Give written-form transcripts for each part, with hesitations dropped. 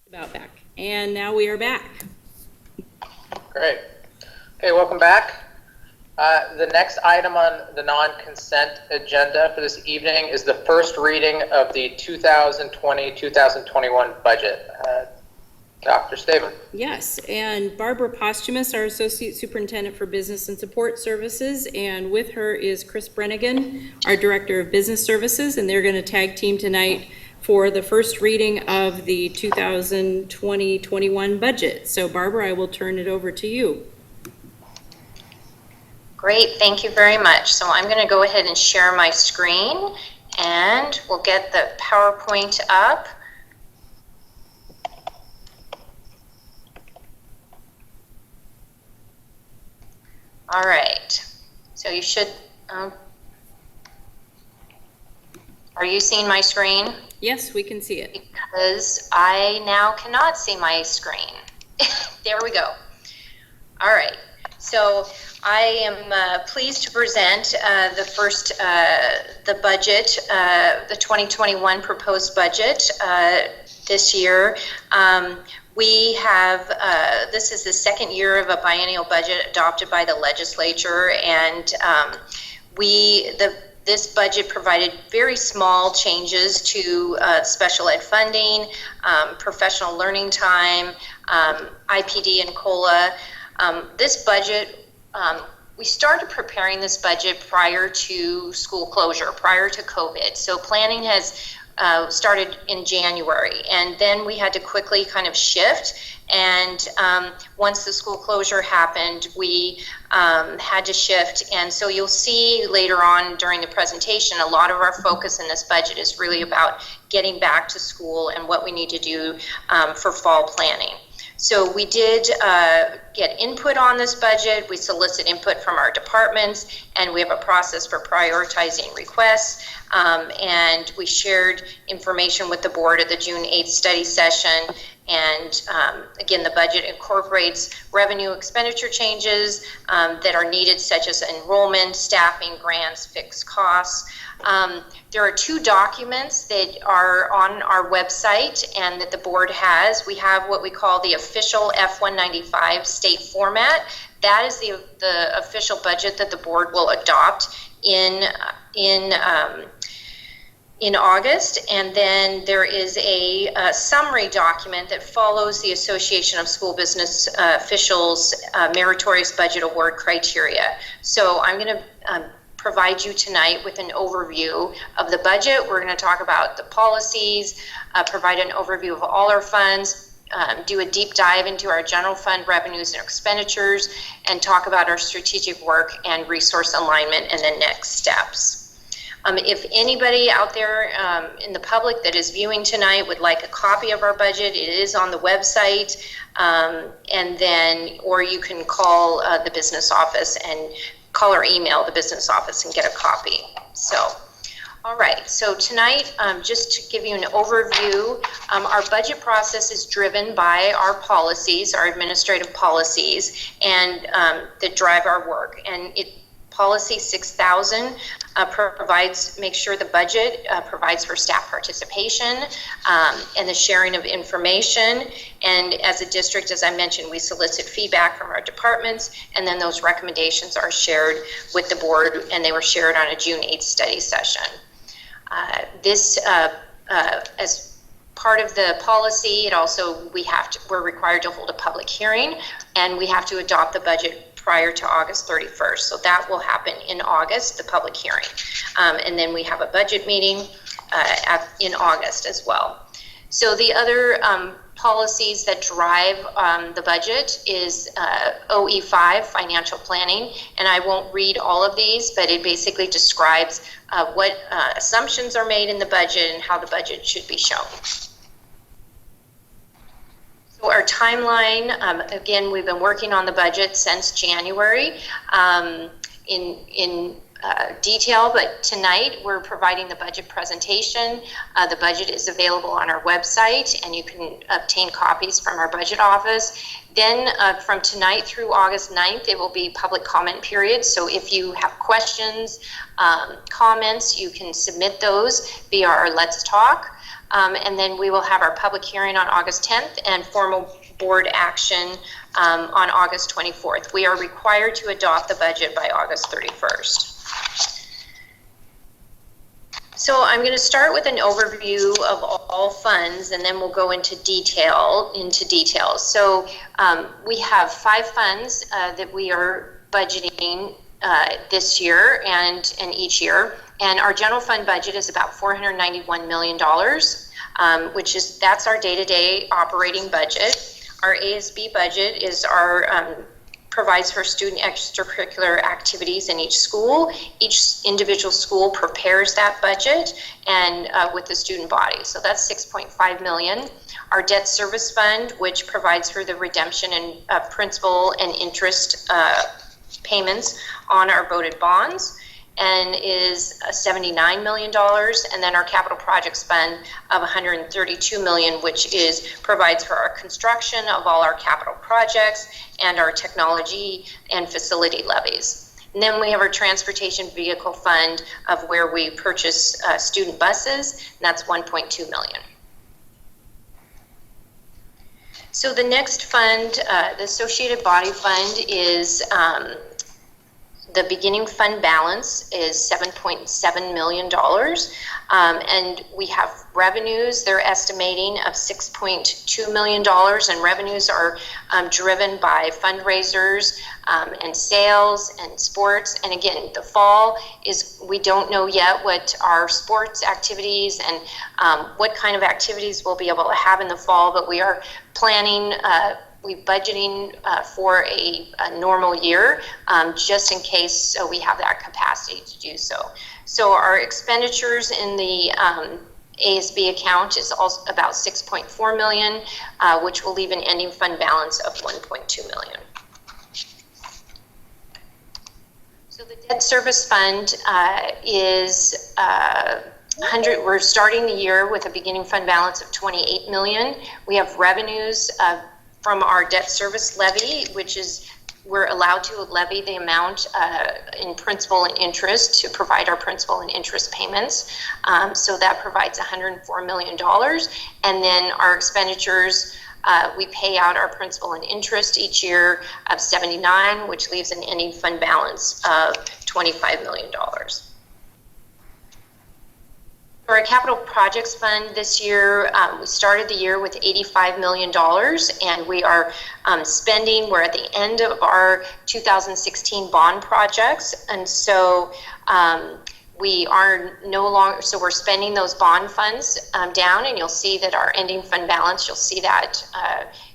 About back. And now we are back. Great. Okay, welcome back. The next item on the non-consent agenda for this evening is the first reading of the 2020-2021 budget. Dr. Staven. Yes, and Barbara Posthumus, our Associate Superintendent for Business and Support Services, and with her is Chris Brennigan, our Director of Business Services, and they're going to tag team tonight for the first reading of the 2020-21 budget. So Barbara, I will turn it over to you. Great, thank you very much. So I'm going to go ahead and share my screen and we'll get the PowerPoint up. All right, so you should, are you seeing my screen? Yes, we can see it. Because I now cannot see my screen. There we go. All right, so I am pleased to present the budget, the 2021 proposed budget this year. We have, this is the second year of a biennial budget adopted by the legislature, and this budget provided very small changes to special ed funding, professional learning time, IPD and COLA. This budget, we started preparing this budget prior to school closure, prior to COVID. So planning has started in January, and then we had to quickly kind of shift. And once the school closure happened, we had to shift. And so you'll see later on during the presentation, a lot of our focus in this budget is really about getting back to school and what we need to do for fall planning. So we did get input on this budget. We solicit input from our departments, and we have a process for prioritizing requests. And we shared information with the board at the June 8th study session. And again, the budget incorporates revenue expenditure changes that are needed, such as enrollment, staffing, grants, fixed costs. There are two documents that are on our website and that the board has. We have what we call the official F-195 state format. That is the official budget that the board will adopt in August, and then there is a summary document that follows the Association of School Business Officials Meritorious Budget Award criteria. So I'm going to provide you tonight with an overview of the budget. We're going to talk about the policies, provide an overview of all our funds, do a deep dive into our general fund revenues and expenditures, and talk about our strategic work and resource alignment and the next steps. If anybody out there in the public that is viewing tonight would like a copy of our budget, it is on the website, or you can call the business office and call or email the business office and get a copy. So, all right, so tonight, just to give you an overview, our budget process is driven by our policies, our administrative policies, and that drive our work. And Policy 6000 makes sure the budget provides for staff participation and the sharing of information. And as a district, as I mentioned, we solicit feedback from our departments, and then those recommendations are shared with the board, and they were shared on a June 8th study session. As part of the policy, we're required to hold a public hearing, and we have to adopt the budget prior to August 31st. So that will happen in August, the public hearing. And then we have a budget meeting in August as well. So the other policies that drive the budget is OE5, financial planning. And I won't read all of these, but it basically describes what assumptions are made in the budget and how the budget should be shown. So our timeline, again, we've been working on the budget since January in detail, but tonight we're providing the budget presentation. The budget is available on our website, and you can obtain copies from our budget office. Then from tonight through August 9th, it will be public comment period. So if you have questions, comments, you can submit those via our Let's Talk. And then we will have our public hearing on August 10th and formal board action on August 24th. We are required to adopt the budget by August 31st. So I'm going to start with an overview of all funds, and then we'll go into details. So we have 5 funds that we are budgeting this year and each year, and our general fund budget is about $491 million, that's our day-to-day operating budget. Our ASB budget is our provides for student extracurricular activities in each school. Each individual school prepares that budget and with the student body. So that's $6.5 million. Our debt service fund, which provides for the redemption and principal and interest payments on our voted bonds, and is $79 million. And then our capital projects fund of $132 million, which provides for our construction of all our capital projects and our technology and facility levies. And then we have our transportation vehicle fund of where we purchase student buses, and that's $1.2 million. So the next fund, the associated body fund, is the beginning fund balance is $7.7 million. And we have revenues, they're estimating, of $6.2 million. And revenues are driven by fundraisers and sales and sports. And again, the fall we don't know yet what our sports activities and what kind of activities we'll be able to have in the fall, but we are planning, we're budgeting for a normal year, just in case, so we have that capacity to do so. So our expenditures in the ASB account is also about $6.4 million, which will leave an ending fund balance of $1.2 million. So the debt service fund is we're starting the year with a beginning fund balance of $28 million. We have revenues from our debt service levy, which is we're allowed to levy the amount in principal and interest to provide our principal and interest payments. So that provides $104 million. And then our expenditures, we pay out our principal and interest each year of $79, which leaves an ending fund balance of $25 million. For our capital projects fund this year, we started the year with $85 million, and we are spending, we're at the end of our 2016 bond projects, and so we are no longer, so we're spending those bond funds down, and you'll see that our ending fund balance, you'll see that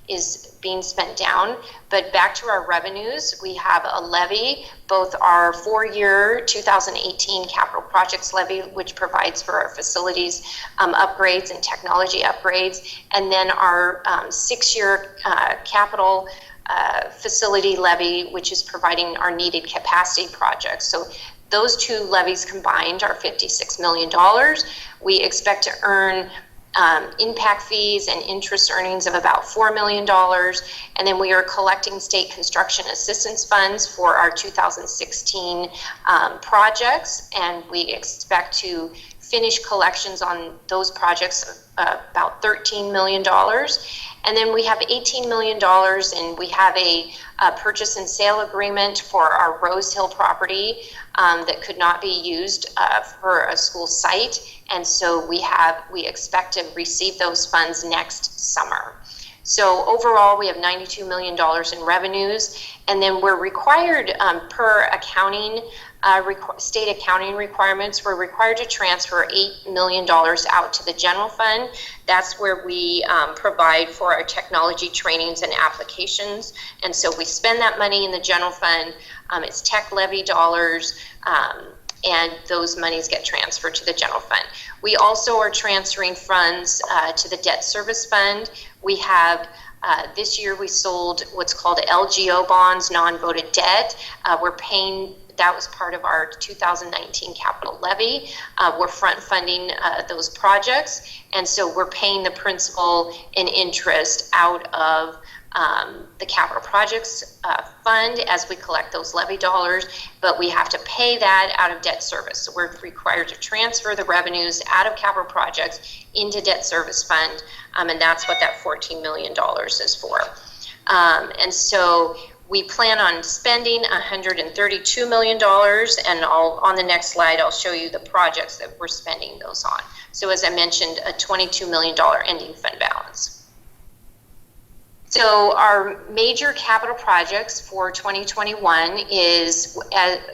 is being spent down. But back to our revenues, we have a levy, both our 4-year 2018 capital projects levy, which provides for our facilities upgrades and technology upgrades, and then our 6-year capital facility levy, which is providing our needed capacity projects. So those two levies combined are $56 million. We expect to earn impact fees and interest earnings of about $4 million. And then we are collecting state construction assistance funds for our 2016 projects. And we expect to finish collections on those projects about $13 million. And then we have $18 million, and we have a purchase and sale agreement for our Rose Hill property that could not be used for a school site. And so we expect to receive those funds next summer. So overall, we have $92 million in revenues, and then we're required per accounting, state accounting requirements, we're required to transfer $8 million out to the general fund. That's where we provide for our technology trainings and applications. And so we spend that money in the general fund. It's tech levy dollars, and those monies get transferred to the general fund. We also are transferring funds to the debt service fund. We have, this year we sold what's called LGO bonds, non-voted debt. We're paying that was part of our 2019 capital levy. We're front funding those projects, and so we're paying the principal and interest out of the capital projects fund as we collect those levy dollars, but we have to pay that out of debt service. So we're required to transfer the revenues out of capital projects into debt service fund, and that's what that $14 million is for. And so we plan on spending $132 million, and on the next slide, I'll show you the projects that we're spending those on. So as I mentioned, a $22 million ending fund balance. So our major capital projects for 2021 is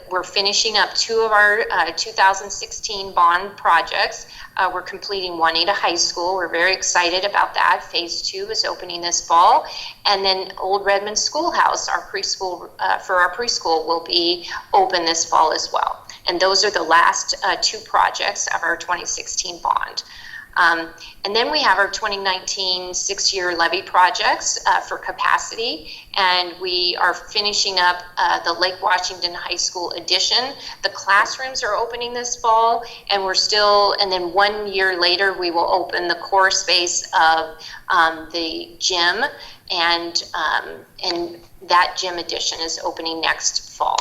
we're finishing up 2 of our 2016 bond projects. We're completing Juanita High School. We're very excited about that. Phase 2 is opening this fall. And then Old Redmond Schoolhouse, our preschool, for our preschool, will be open this fall as well. And those are the last 2 projects of our 2016 bond. And then we have our 2019 6-year levy projects for capacity, and we are finishing up the Lake Washington High School addition. The classrooms are opening this fall, and and then 1 year later, we will open the core space of the gym, and that gym addition is opening next fall.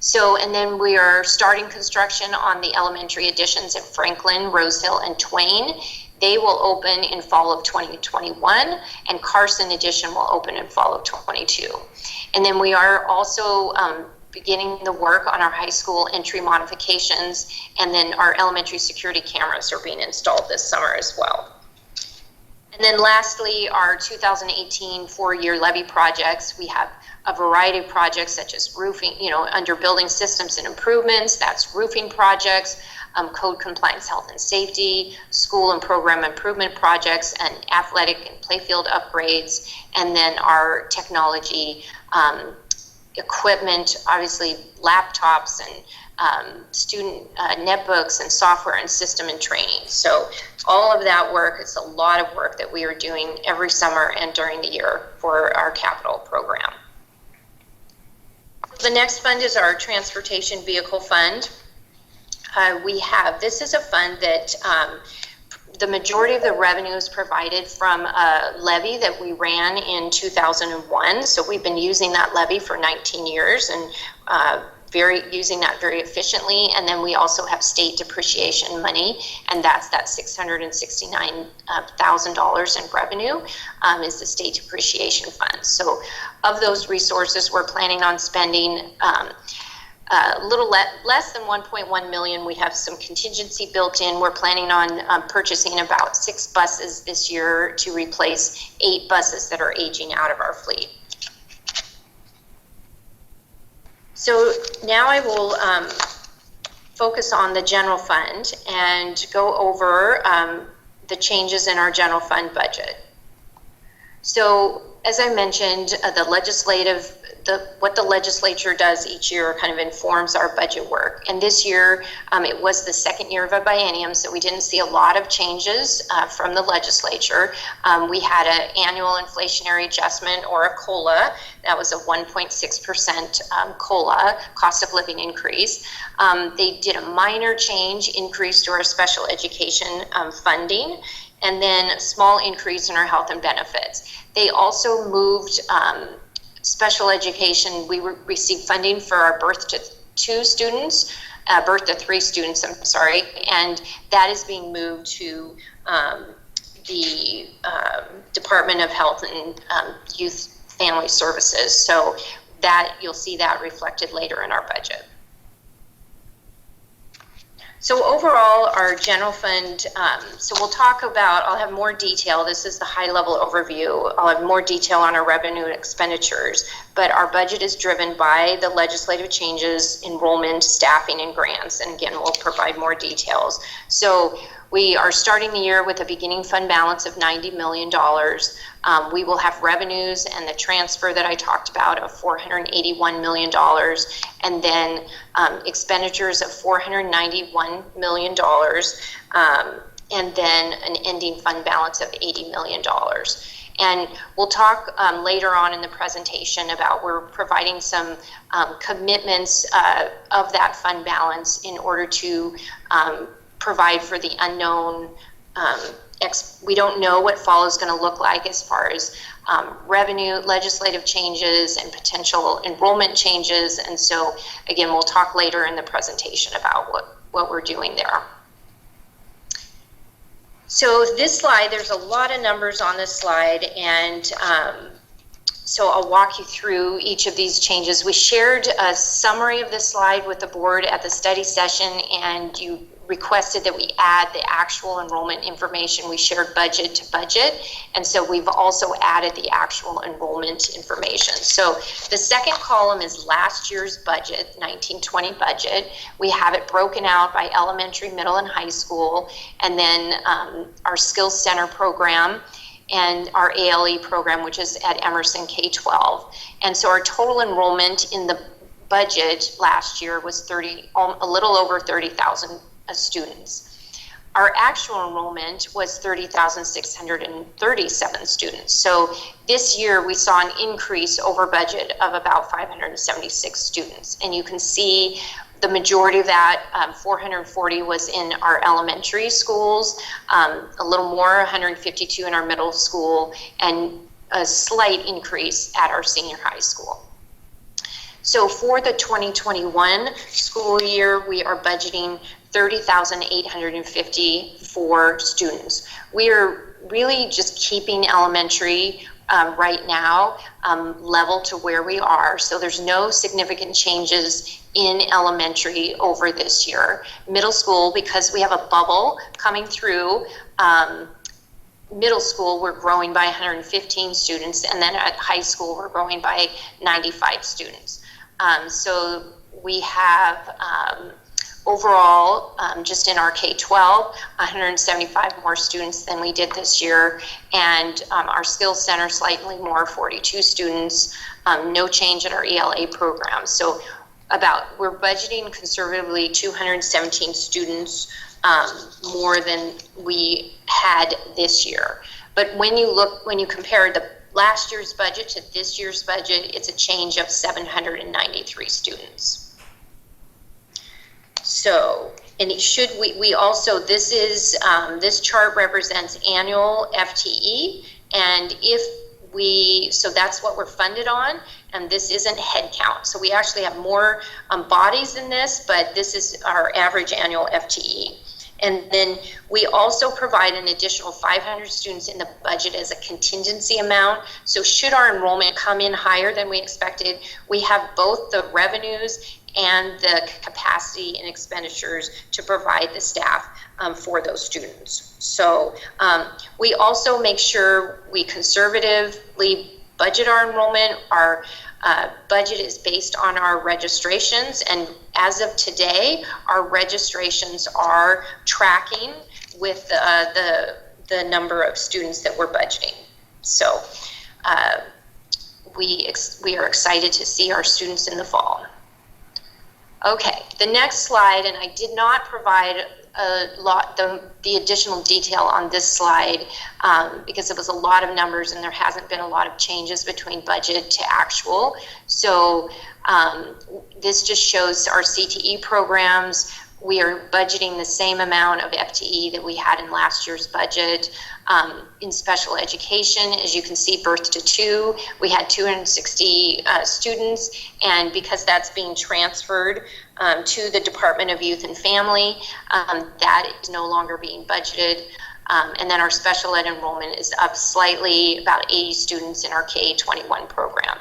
So, and then we are starting construction on the elementary additions at Franklin, Rosehill, and Twain. They will open in fall of 2021, and Carson addition will open in fall of 22. And then we are also beginning the work on our high school entry modifications, and then our elementary security cameras are being installed this summer as well. And then lastly, our 2018 4-year levy projects. We have a variety of projects such as roofing, under building systems and improvements, that's roofing projects, code compliance, health and safety, school and program improvement projects, and athletic and playfield upgrades, and then our technology equipment, obviously laptops and student netbooks and software and system and training. So all of that work, it's a lot of work that we are doing every summer and during the year for our capital program. The next fund is our transportation vehicle fund. This is a fund that the majority of the revenue is provided from a levy that we ran in 2001. So we've been using that levy for 19 years and using that very efficiently. And then we also have state depreciation money, and that's that $669,000 in revenue is the state depreciation fund. So of those resources, we're planning on spending a little less than 1.1 million. We have some contingency built in. We're planning on purchasing about 6 buses this year to replace 8 buses that are aging out of our fleet. So now I will focus on the general fund and go over the changes in our general fund budget. So as I mentioned, what the legislature does each year kind of informs our budget work. And this year, it was the second year of a biennium, so we didn't see a lot of changes from the legislature. We had an annual inflationary adjustment, or a COLA. That was a 1.6% COLA, cost of living increase. They did a minor increase to our special education funding, and then a small increase in our health and benefits. They also moved special education. We received funding for our birth to 3 students, and that is being moved to the Department of Health and Youth Family Services. So that you'll see that reflected later in our budget. So overall, our general fund, so we'll talk about, I'll have more detail. This is the high-level overview. I'll have more detail on our revenue and expenditures, but our budget is driven by the legislative changes, enrollment, staffing, and grants. And again, we'll provide more details. So we are starting the year with a beginning fund balance of $90 million. We will have revenues and the transfer that I talked about of $481 million, and then expenditures of $491 million, and then an ending fund balance of $80 million. And we'll talk later on in the presentation about we're providing some commitments of that fund balance in order to provide for the unknown. We don't know what fall is going to look like as far as revenue, legislative changes, and potential enrollment changes. And so, again, we'll talk later in the presentation about what we're doing there. So this slide, there's a lot of numbers on this slide, and so I'll walk you through each of these changes. We shared a summary of this slide with the board at the study session, and you requested that we add the actual enrollment information. We shared budget to budget, and so we've also added the actual enrollment information. So the second column is last year's budget, 1920 budget. We have it broken out by elementary, middle, and high school, and then our Skills Center program and our ALE program, which is at Emerson K-12. And so our total enrollment in the budget last year was a little over 30,000 students. Our actual enrollment was 30,637 students. So this year we saw an increase over budget of about 576 students. And you can see the majority of that, 440 was in our elementary schools, a little more, 152 in our middle school, and a slight increase at our senior high school. So for the 2021 school year, we are budgeting 30,850 for students. We are really just keeping elementary right now level to where we are. So there's no significant changes in elementary over this year. Middle school, because we have a bubble coming through, middle school, we're growing by 115 students, and then at high school, we're growing by 95 students. So we have overall, just in our K-12, 175 more students than we did this year, and our Skills Center slightly more, 42 students, no change in our ELA program. So we're budgeting conservatively 217 students more than we had this year. But when you compare the last year's budget to this year's budget, it's a change of 793 students. So, and we also, this chart represents annual FTE, and so that's what we're funded on, and this isn't head count. So we actually have more bodies in this, but this is our average annual FTE. And then we also provide an additional 500 students in the budget as a contingency amount. So should our enrollment come in higher than we expected, we have both the revenues and the capacity and expenditures to provide the staff for those students. So we also make sure we conservatively budget our enrollment. Our budget is based on our registrations, and as of today, our registrations are tracking with the number of students that we're budgeting. So we are excited to see our students in the fall. Okay, the next slide, and I did not provide the additional detail on this slide because it was a lot of numbers and there hasn't been a lot of changes between budget to actual. So this just shows our CTE programs. We are budgeting the same amount of FTE that we had in last year's budget. In special education, as you can see, birth to 2, we had 260 students, and because that's being transferred to the Department of Youth and Family, that is no longer being budgeted. And then our special ed enrollment is up slightly, about 80 students in our K-21 program.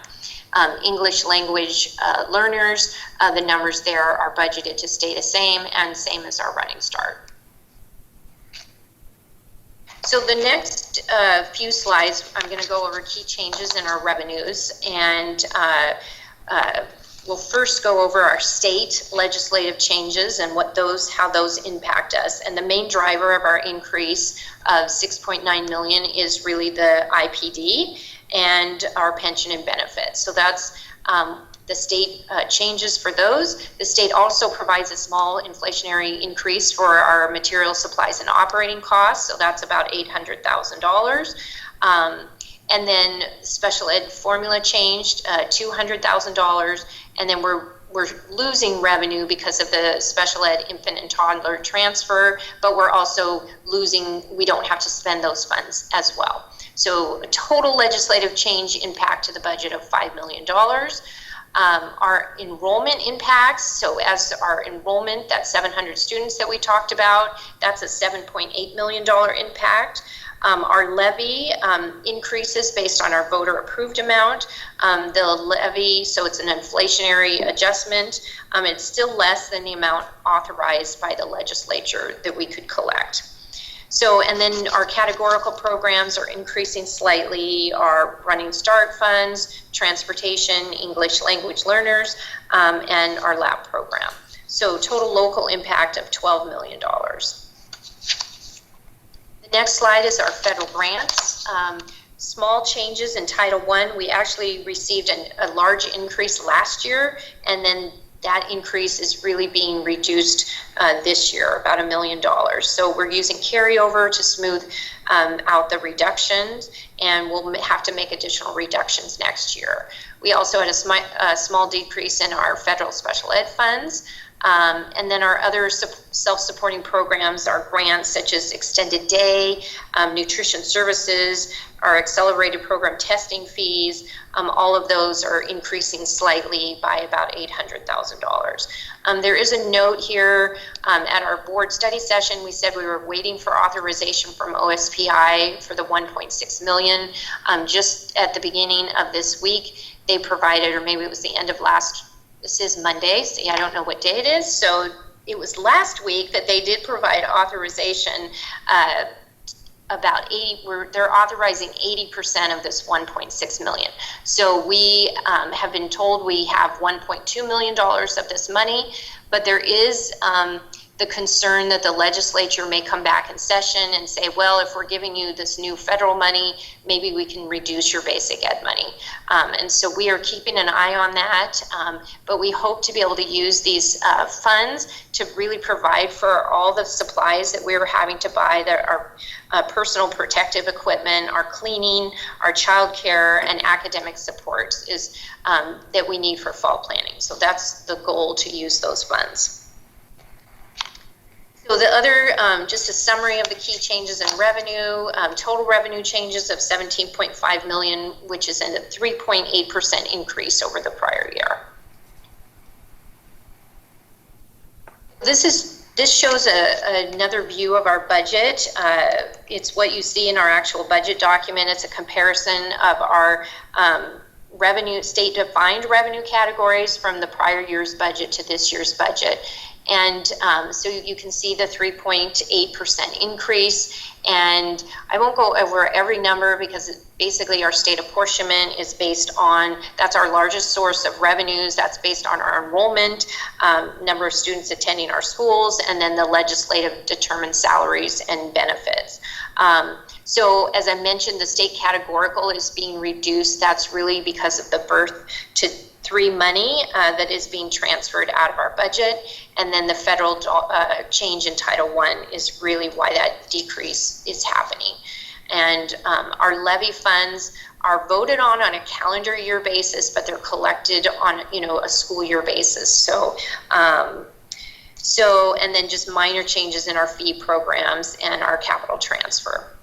English language learners, the numbers there are budgeted to stay the same, and same as our running start. So the next few slides, I'm going to go over key changes in our revenues, and we'll first go over our state legislative changes and how those impact us. And the main driver of our increase of $6.9 million is really the IPD and our pension and benefits. So that's the state changes for those. The state also provides a small inflationary increase for our material, supplies, and operating costs. So that's about $800,000. And then special ed formula changed, $200,000, and then we're losing revenue because of the special ed infant and toddler transfer, but we're also losing, we don't have to spend those funds as well. So a total legislative change impact to the budget of $5 million. Our enrollment impacts, so as our enrollment, that 700 students that we talked about, that's a $7.8 million impact. Our levy increases based on our voter approved amount. The levy, so it's an inflationary adjustment. It's still less than the amount authorized by the legislature that we could collect. So, and then our categorical programs are increasing slightly, our Running Start funds, transportation, English language learners, and our lab program. So total local impact of $12 million. The next slide is our federal grants. Small changes in Title I. We actually received a large increase last year, and then that increase is really being reduced this year, about $1 million. So we're using carryover to smooth out the reductions, and we'll have to make additional reductions next year. We also had a small decrease in our federal special ed funds. And then our other self-supporting programs are grants such as extended day, nutrition services, our accelerated program testing fees. All of those are increasing slightly by about $800,000. There is a note here at our board study session. We said we were waiting for authorization from OSPI for the $1.6 million. Just at the beginning of this week, they provided, or maybe it was the end of this is Monday, so I don't know what day it is. So it was last week that they did provide authorization they're authorizing 80% of this 1.6 million. So we have been told we have $1.2 million of this money, but there is the concern that the legislature may come back in session and say, well, if we're giving you this new federal money, maybe we can reduce your basic ed money. And so we are keeping an eye on that, but we hope to be able to use these funds to really provide for all the supplies that we were having to buy, that are personal protective equipment, our cleaning, our childcare, and academic support is that we need for fall planning. So that's the goal, to use those funds. So the other, just a summary of the key changes in revenue, total revenue changes of $17.5 million, which is a 3.8% increase over the prior year. This shows another view of our budget. It's what you see in our actual budget document. It's a comparison of our revenue, state-defined revenue categories from the prior year's budget to this year's budget. And so you can see the 3.8% increase. And I won't go over every number because basically our state apportionment is based on, that's our largest source of revenues. That's based on our enrollment, number of students attending our schools, and then the legislative determined salaries and benefits. So as I mentioned, the state categorical is being reduced. That's really because of the birth to 3 money that is being transferred out of our budget. And then the federal change in Title I is really why that decrease is happening. And our levy funds are voted on a calendar year basis, but they're collected on a school year basis. So and then just minor changes in our fee programs and our capital transfer.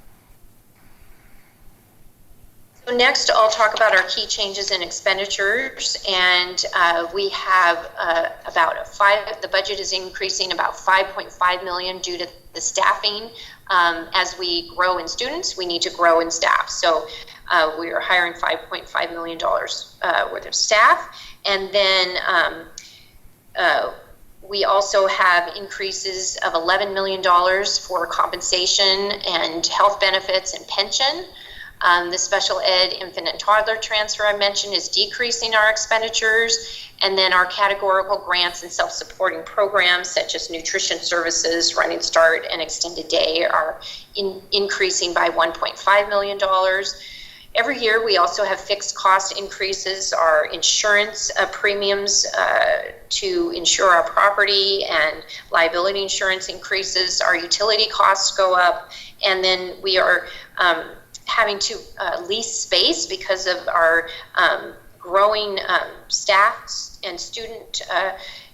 So next, I'll talk about our key changes in expenditures, and we have the budget is increasing about $5.5 million due to the staffing. As we grow in students, we need to grow in staff. So we are hiring $5.5 million worth of staff, and then we also have increases of $11 million for compensation and health benefits and pension. The special ed infant and toddler transfer I mentioned is decreasing our expenditures, and then our categorical grants and self-supporting programs such as nutrition services, Running Start, and extended day are increasing by $1.5 million. Every year we also have fixed cost increases, our insurance premiums to insure our property and liability insurance increases, our utility costs go up, and then we are having to lease space because of our growing staff and student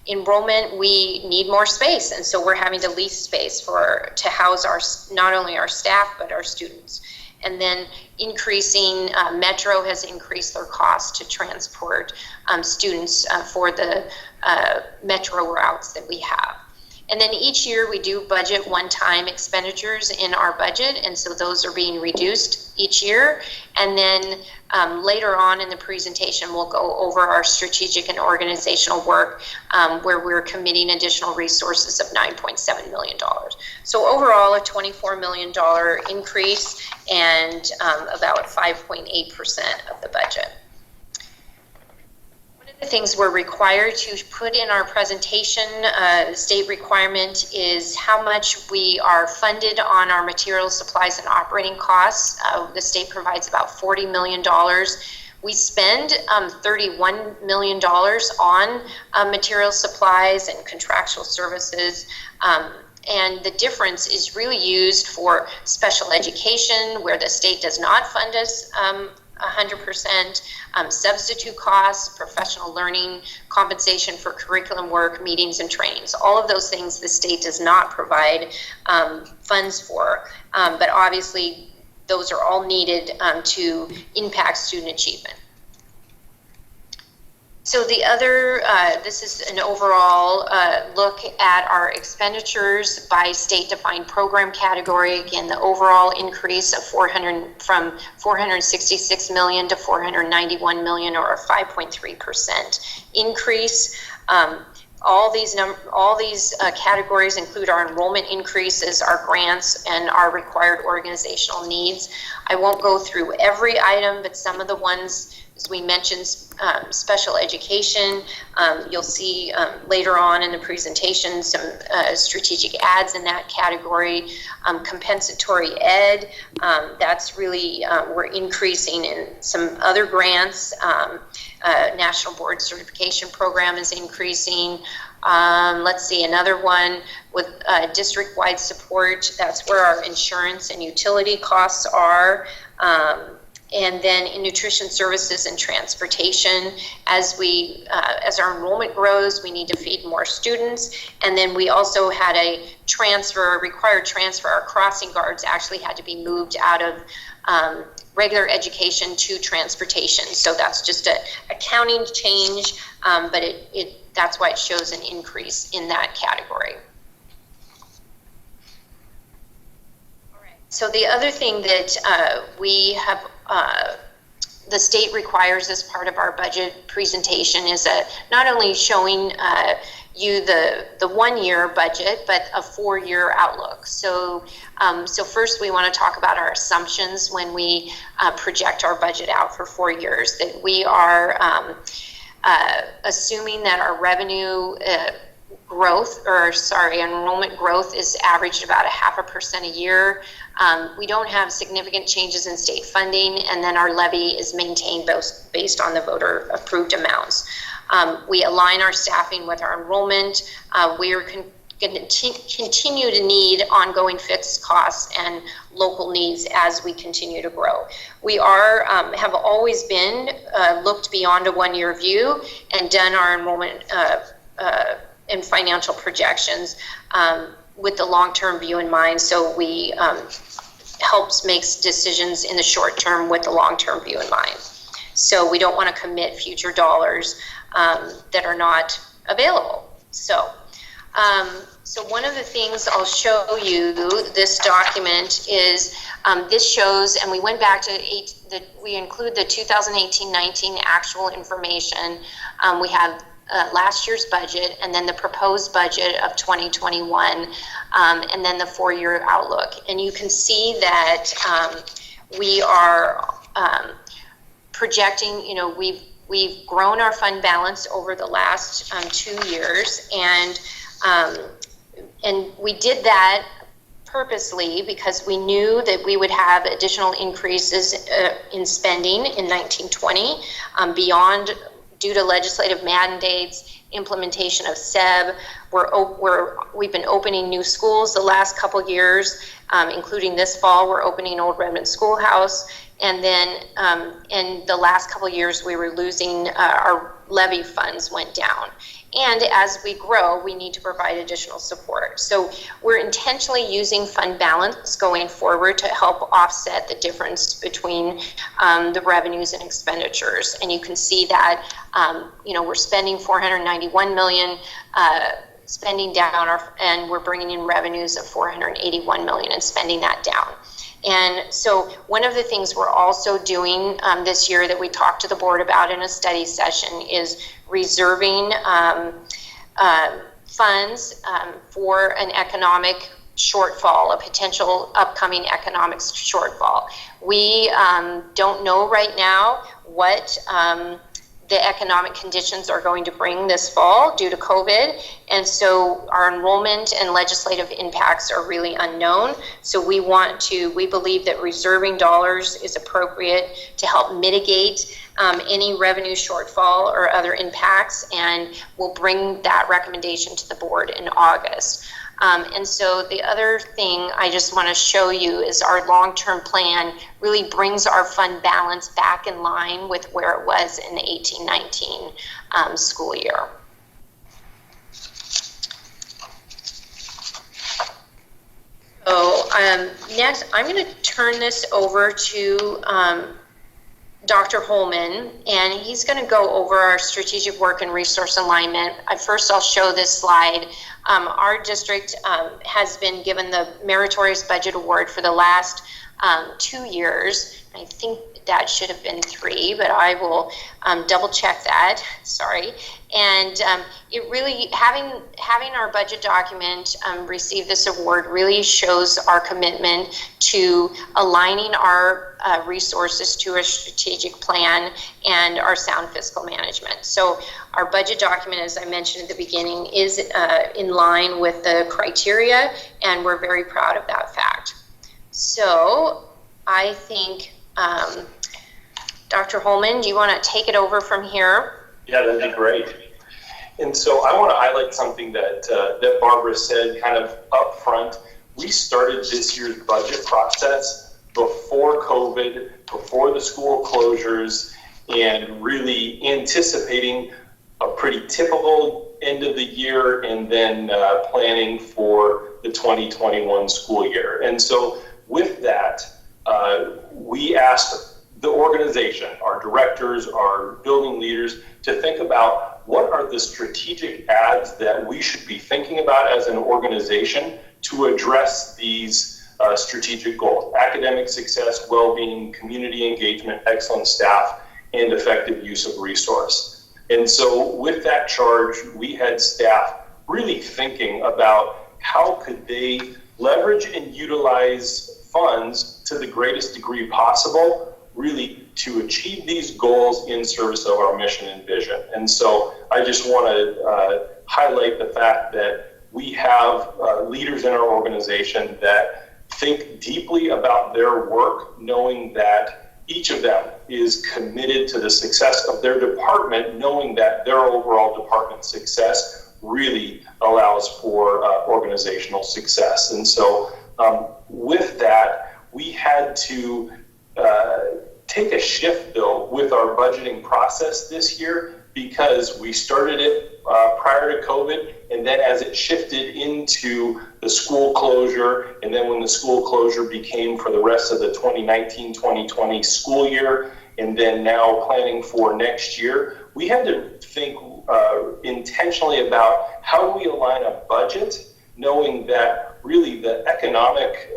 enrollment. We need more space, and so we're having to lease space to house not only our staff but our students. And then increasing, Metro has increased their cost to transport students for the Metro routes that we have. And then each year we do budget one-time expenditures in our budget, and so those are being reduced each year. And then later on in the presentation, we'll go over our strategic and organizational work where we're committing additional resources of $9.7 million. So overall, a $24 million increase and about 5.8% of the budget. The things we're required to put in our presentation, the state requirement is how much we are funded on our materials, supplies, and operating costs. The state provides about $40 million. We spend $31 million on materials, supplies, and contractual services. And the difference is really used for special education, where the state does not fund us 100%, substitute costs, professional learning, compensation for curriculum work, meetings and trainings. All of those things the state does not provide funds for, but obviously those are all needed to impact student achievement. So the other, this is an overall look at our expenditures by state-defined program category. Again, the overall increase of from $466 million to $491 million, or a 5.3% increase. All these categories include our enrollment increases, our grants, and our required organizational needs. I won't go through every item, but some of the ones, as we mentioned, special education. You'll see later on in the presentation some strategic ads in that category. Compensatory ed, that's really, we're increasing in some other grants. National Board Certification Program is increasing. Let's see, another one with district-wide support. That's where our insurance and utility costs are. And then in nutrition services and transportation, as our enrollment grows, we need to feed more students. And then we also had a required transfer. Our crossing guards actually had to be moved out of regular education to transportation. So that's just a accounting change, but that's why it shows an increase in that category. So the other thing that we have, the state requires as part of our budget presentation is not only showing you the 1 year budget, but a 4-year outlook. So, so first we want to talk about our assumptions when we project our budget out for 4 years. That we are assuming that our revenue enrollment growth is averaged about 0.5% a year. We don't have significant changes in state funding, and then our levy is maintained based on the voter approved amounts. We align our staffing with our enrollment. We are going to continue to need ongoing fixed costs and local needs as we continue to grow. We have always been looked beyond a 1 year view and done our enrollment and financial projections with the long-term view in mind. So we helps makes decisions in the short term with the long-term view in mind. So we don't want to commit future dollars that are not available. So one of the things I'll show you, this document is, this shows, and we went back to we include the 2018-19 actual information. We have last year's budget, and then the proposed budget of 2021, and then the 4-year outlook. And you can see that we are projecting, we've grown our fund balance over the last 2 years, and we did that purposely because we knew that we would have additional increases in spending in 1920 beyond due to legislative mandates, implementation of SEB. We've been opening new schools the last couple years, including this fall. We're opening Old Redmond Schoolhouse. And then in the last couple years, we were losing, our levy funds went down. And as we grow, we need to provide additional support. So we're intentionally using fund balance going forward to help offset the difference between the revenues and expenditures. And you can see that, we're spending $491 million, spending down, and we're bringing in revenues of $481 million and spending that down. And so one of the things we're also doing this year that we talked to the board about in a study session is reserving funds for an economic shortfall, a potential upcoming economic shortfall. We don't know right now what the economic conditions are going to bring this fall due to COVID. And so our enrollment and legislative impacts are really unknown. So we believe that reserving dollars is appropriate to help mitigate any revenue shortfall or other impacts. And we'll bring that recommendation to the board in August. And so the other thing I just want to show you is our long-term plan really brings our fund balance back in line with where it was in the 18-19 school year. So next, I'm going to turn this over to Dr. Holman, and he's going to go over our strategic work and resource alignment. First, I'll show this slide. Our district has been given the Meritorious Budget Award for the last 2 years. I think that should have been 3, but I will double check that. Sorry. And it really, having our budget document receive this award really shows our commitment to aligning our resources to a strategic plan and our sound fiscal management. So our budget document, as I mentioned at the beginning, is in line with the criteria, and we're very proud of that fact. So I think, Dr. Holman, do you want to take it over from here? Yeah, that'd be great. And so I want to highlight something that Barbara said kind of up front. We started this year's budget process before COVID, before the school closures, and really anticipating a pretty typical end of the year and then planning for the 2021 school year. And so with that, we asked the organization, our directors, our building leaders, to think about what are the strategic ads that we should be thinking about as an organization to address these strategic goals: academic success, well-being, community engagement, excellent staff, and effective use of resource. And so with that charge, we had staff really thinking about how could they leverage and utilize funds to the greatest degree possible, really to achieve these goals in service of our mission and vision. And so I just want to highlight the fact that we have leaders in our organization that think deeply about their work, knowing that each of them is committed to the success of their department, knowing that their overall department success really allows for organizational success. And so with that, we had to take a shift, though, with our budgeting process this year, because we started it prior to COVID, and then as it shifted into the school closure, and then when the school closure became for the rest of the 2019-2020 school year, and then now planning for next year, we had to think intentionally about how we align a budget, knowing that really the economic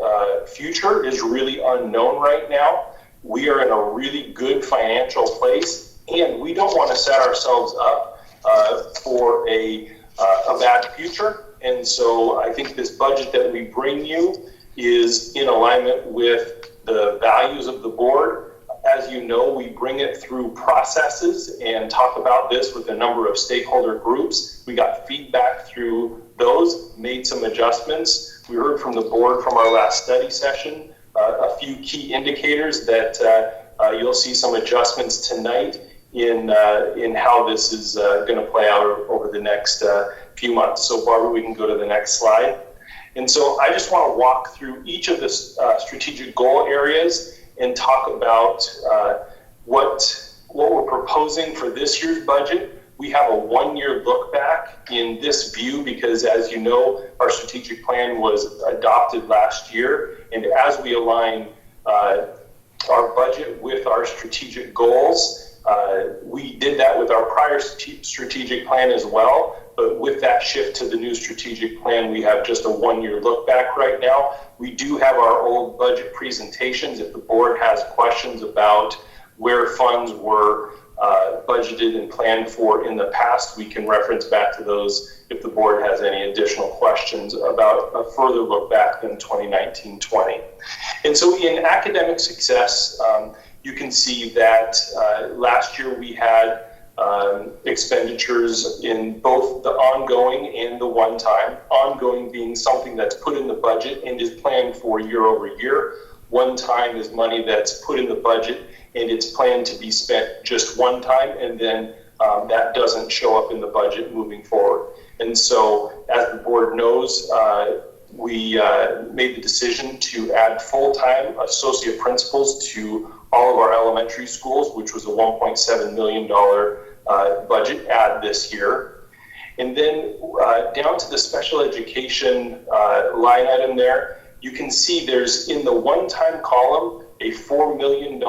future is really unknown right now. We are in a really good financial place, and we don't want to set ourselves up for a bad future. And so I think this budget that we bring you is in alignment with the values of the board. As you know, we bring it through processes and talk about this with a number of stakeholder groups. We got feedback through those, made some adjustments. We heard from the board from our last study session a few key indicators that you'll see some adjustments tonight in how this is going to play out over the next few months. So Barbara, we can go to the next slide. And so I just want to walk through each of the strategic goal areas and talk about what we're proposing for this year's budget. We have a one-year look back in this view because, as you know, our strategic plan was adopted last year. And as we align our budget with our strategic goals, we did that with our prior strategic plan as well. But with that shift to the new strategic plan, we have just a one-year look back right now. We do have our old budget presentations. If the board has questions about where funds were budgeted and planned for in the past, we can reference back to those if the board has any additional questions about a further look back than 2019-20. And so in academic success, you can see that last year we had expenditures in both the ongoing and the one-time. Ongoing being something that's put in the budget and is planned for year over year. One-time is money that's put in the budget and it's planned to be spent just one time, and then that doesn't show up in the budget moving forward. And so, as the board knows, we made the decision to add full-time associate principals to all of our elementary schools, which was a $1.7 million budget add this year. And then down to the special education line item there, you can see there's in the one-time column a $4 million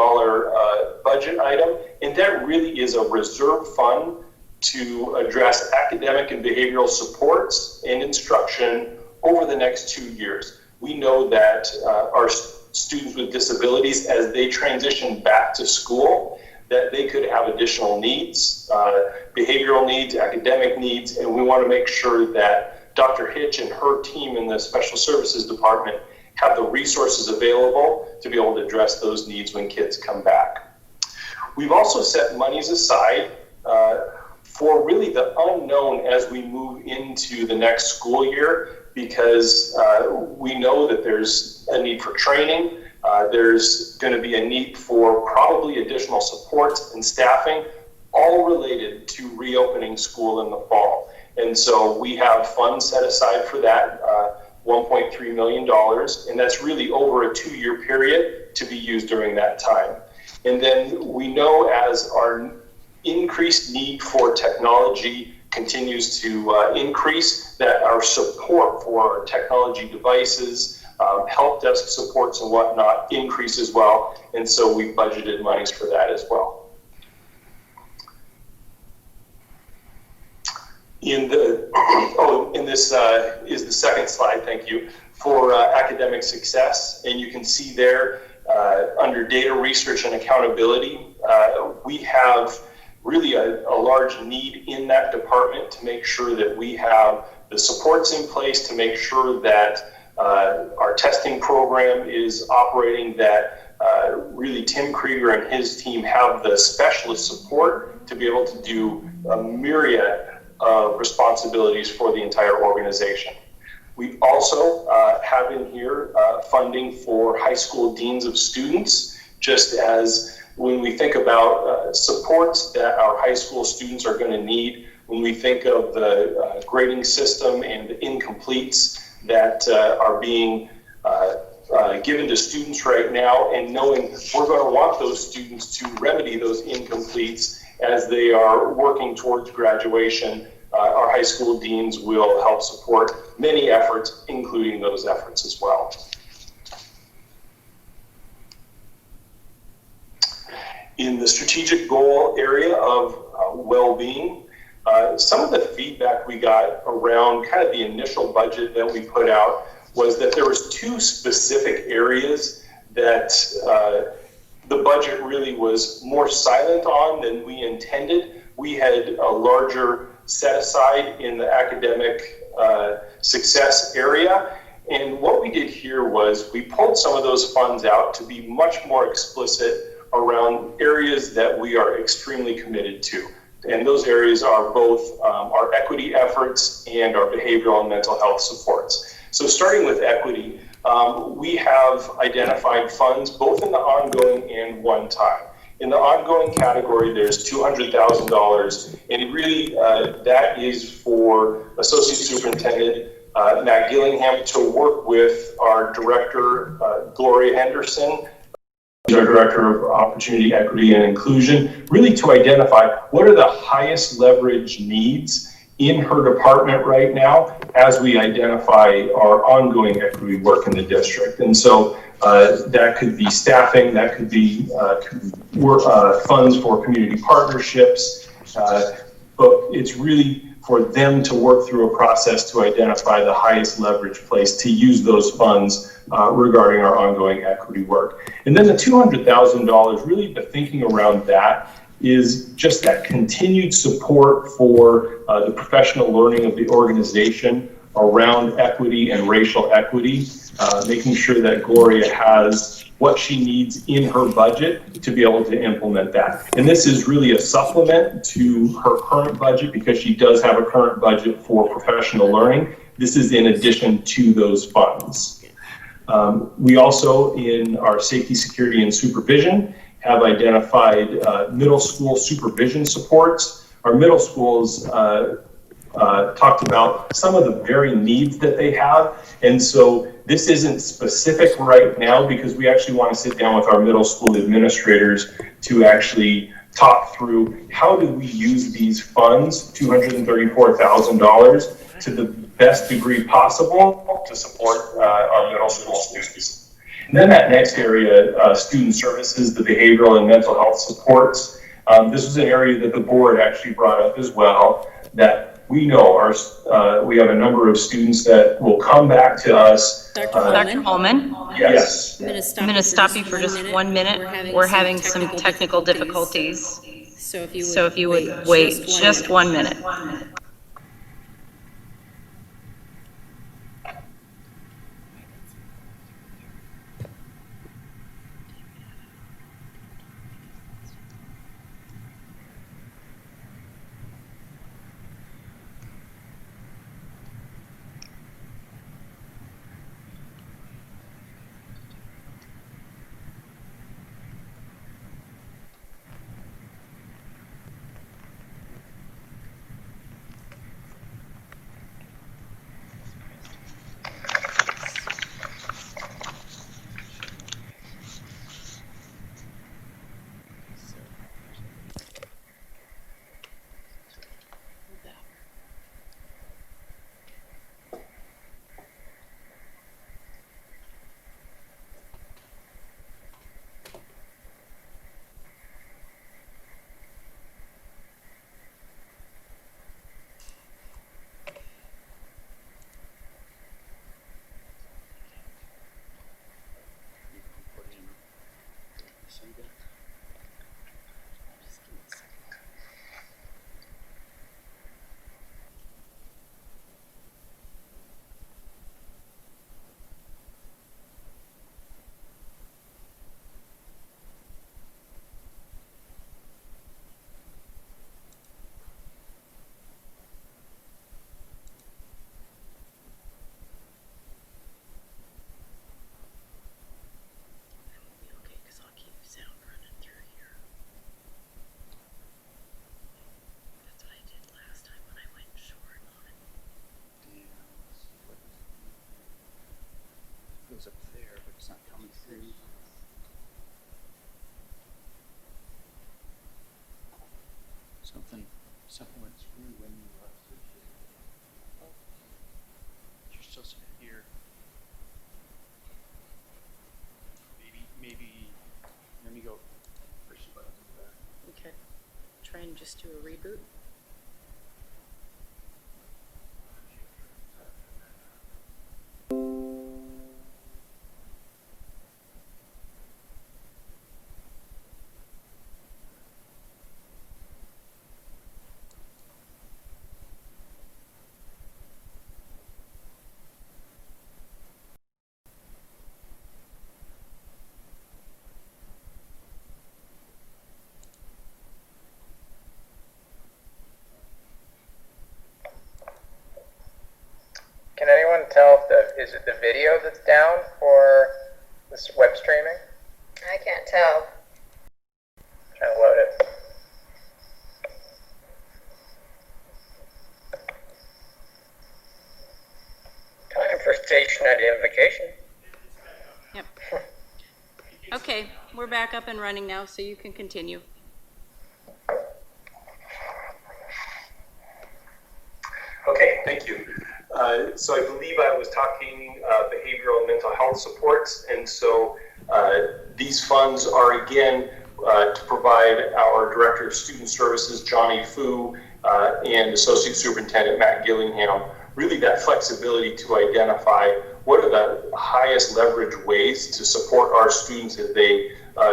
budget item, and that really is a reserve fund to address academic and behavioral supports and instruction over the next 2 years. We know that our students with disabilities, as they transition back to school, that they could have additional needs, behavioral needs, academic needs, and we want to make sure that Dr. Hitch and her team in the Special Services Department have the resources available to be able to address those needs when kids come back. We've also set monies aside for really the unknown as we move into the next school year, because we know that there's a need for training. There's going to be a need for probably additional supports and staffing, all related to reopening school in the fall. And so we have funds set aside for that, $1.3 million, and that's really over a 2-year period to be used during that time. And then we know as our increased need for technology continues to increase, that our support for our technology devices, help desk supports and whatnot increase as well, and so we budgeted monies for that as well. This is the second slide, thank you, for academic success. And you can see there under data research and accountability, we have really a large need in that department to make sure that we have the supports in place to make sure that our testing program is operating, that really Tim Krieger and his team have the specialist support to be able to do a myriad of responsibilities for the entire organization. We also have in here funding for high school deans of students, just as when we think about supports that our high school students are going to need, when we think of the grading system and the incompletes that are being given to students right now, and knowing we're going to want those students to remedy those incompletes as they are working towards graduation, our high school deans will help support many efforts, including those efforts as well. In the strategic goal area of well-being, some of the feedback we got around kind of the initial budget that we put out was that there was 2 specific areas that the budget really was more silent on than we intended. We had a larger set aside in the academic success area. And what we did here was we pulled some of those funds out to be much more explicit around areas that we are extremely committed to. And those areas are both our equity efforts and our behavioral and mental health supports. So starting with equity, we have identified funds both in the ongoing and one time. In the ongoing category, there's $200,000, and really that is for Associate Superintendent Matt Gillingham to work with our Director, Gloria Henderson, our Director of Opportunity, Equity, and Inclusion, really to identify what are the highest leverage needs in her department right now as we identify our ongoing equity work in the district. And so that could be staffing, that could be funds for community partnerships, but it's really for them to work through a process to identify the highest leverage place to use those funds regarding our ongoing equity work. And then the $200,000, really the thinking around that is just that continued support for the professional learning of the organization around equity and racial equity, making sure that Gloria has what she needs in her budget to be able to implement that. And this is really a supplement to her current budget because she does have a current budget for professional learning. This is in addition to those funds. We also, in our safety, security, and supervision, have identified middle school supervision supports. Our middle schools talked about some of the very needs that they have. And so this isn't specific right now because we actually want to sit down with our middle school administrators to actually talk through how do we use these funds, $234,000, to the best degree possible to support our middle school students. And then that next area, student services, the behavioral and mental health supports. This was an area that the board actually brought up as well, that we know we have a number of students that will come back to us. Dr. Holman? Yes. I'm going to stop you for just 1 minute. We're having some technical difficulties. So if you would wait just 1 minute. Up there, but it's not coming through. Something went through when you you're still sitting here. Maybe let me go push the button back. Okay. Try and just do a reboot. Can anyone tell if is it the video that's down for this web streaming? I can't tell. identification. Yep. Okay, we're back up and running now, so you can continue. Okay, thank you. So I believe I was talking behavioral and mental health supports, and so these funds are again to provide our Director of Student Services, Johnny Fu, and Associate Superintendent Matt Gillingham, really that flexibility to identify what are the highest leverage ways to support our students as they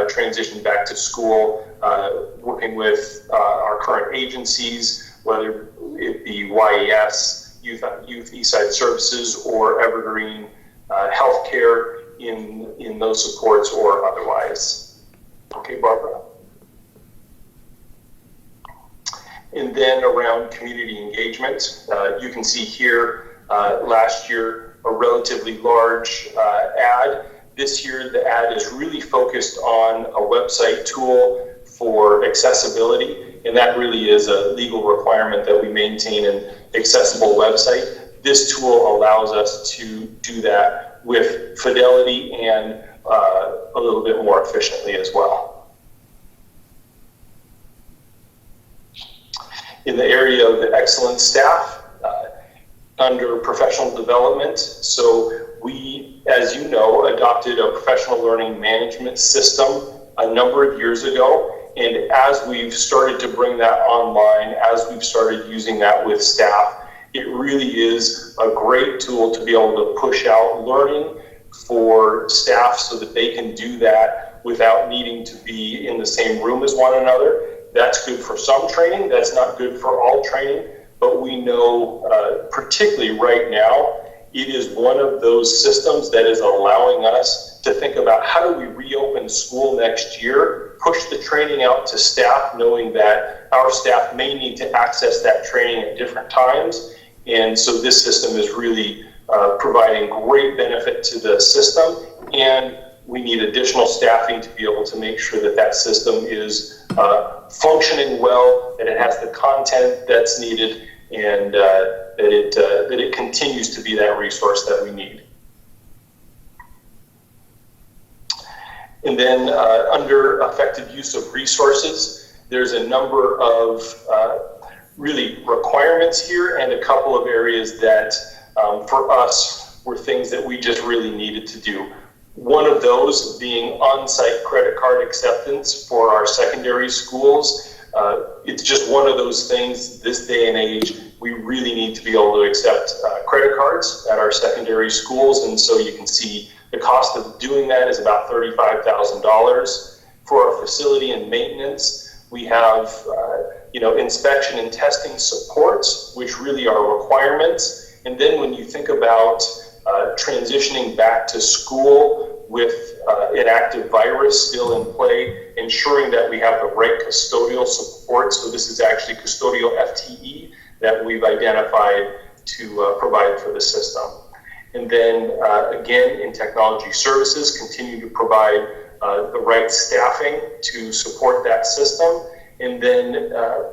transition back to school, working with our current agencies, whether it be YES, Youth Eastside Services, or Evergreen Healthcare in those supports or otherwise. Okay, Barbara. And then around community engagement, you can see here last year a relatively large ad. This year the ad is really focused on a website tool for accessibility, and that really is a legal requirement that we maintain an accessible website. This tool allows us to do that with fidelity and a little bit more efficiently as well. In the area of the excellent staff, under professional development, so we, as you know, adopted a professional learning management system a number of years ago. And as we've started to bring that online, as we've started using that with staff, it really is a great tool to be able to push out learning for staff so that they can do that without needing to be in the same room as one another. That's good for some training, that's not good for all training, but we know, particularly right now, it is one of those systems that is allowing us to think about how do we reopen school next year, push the training out to staff, knowing that our staff may need to access that training at different times. And so this system is really providing great benefit to the system, and we need additional staffing to be able to make sure that that system is functioning well, that it has the content that's needed, and that it continues to be that resource that we need. And then under effective use of resources, there's a number of really requirements here and a couple of areas that for us were things that we just really needed to do. One of those being on-site credit card acceptance for our secondary schools. It's just one of those things this day and age, we really need to be able to accept credit cards at our secondary schools. And so you can see the cost of doing that is about $35,000. For our facility and maintenance, we have inspection and testing supports, which really are requirements. And then when you think about transitioning back to school with an active virus still in play, ensuring that we have the right custodial support. So this is actually custodial FTE that we've identified to provide for the system. And then again, in technology services, continue to provide the right staffing to support that system. And then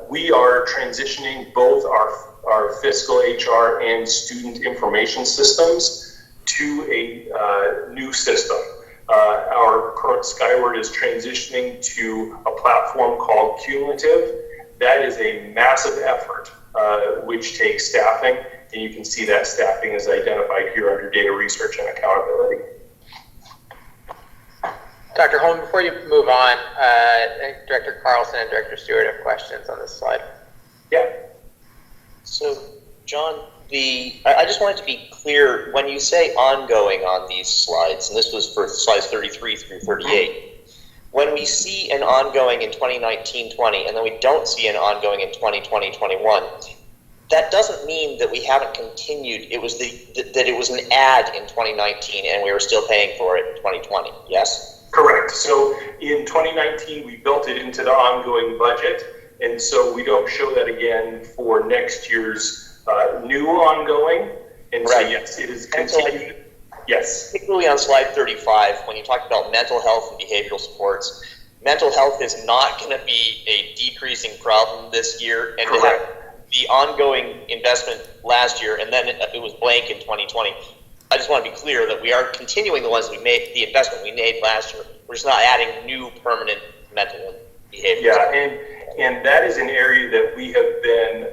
we are transitioning both our fiscal HR and student information systems to a new system. Our current Skyward is transitioning to a platform called Cumulative. That is a massive effort, which takes staffing, and you can see that staffing is identified here under data research and accountability. Dr. Holm, before you move on, I think Director Carlson and Director Stewart have questions on this slide. Yeah. So, John, I just wanted to be clear, when you say ongoing on these slides, and this was for slides 33 through 38, when we see an ongoing in 2019-20 and then we don't see an ongoing in 2020-21, that doesn't mean that we haven't continued. It was that it was an ad in 2019 and we were still paying for it in 2020, yes? Correct. So in 2019, we built it into the ongoing budget, and so we don't show that again for next year's new ongoing. And right. So yes, it is continued. Yes. Particularly on slide 35, when you talk about mental health and behavioral supports, mental health is not going to be a decreasing problem this year, and correct. To have the ongoing investment last year, and then it was blank in 2020. I just want to be clear that we are continuing the ones we made, the investment we made last year. We're just not adding new permanent mental behaviors. Yeah, and that is an area that we have been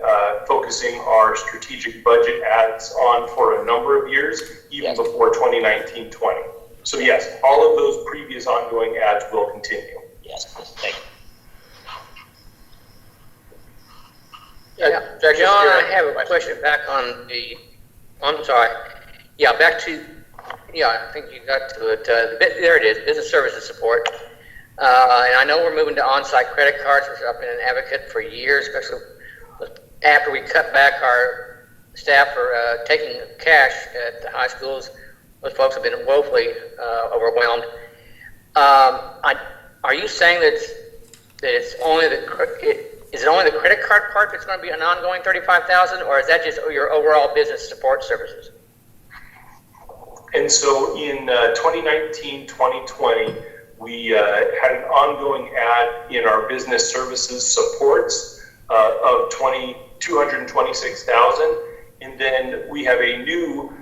focusing our strategic budget ads on for a number of years, even before 2019-20. So yes, all of those previous ongoing ads will continue. Yes, thank you. Yeah, John, I have a question back on the, I'm sorry. Yeah, back to, yeah, I think you got to it. There it is, business services support. And I know we're moving to on-site credit cards, which I've been an advocate for years, especially after we cut back our staff for taking cash at the high schools. Those folks have been woefully overwhelmed. Are you saying that it's only is it only the credit card part that's going to be an ongoing $35,000, or is that just your overall business support services? And so in 2019-2020, we had an ongoing ad in our business services supports of $226,000, and then we have a new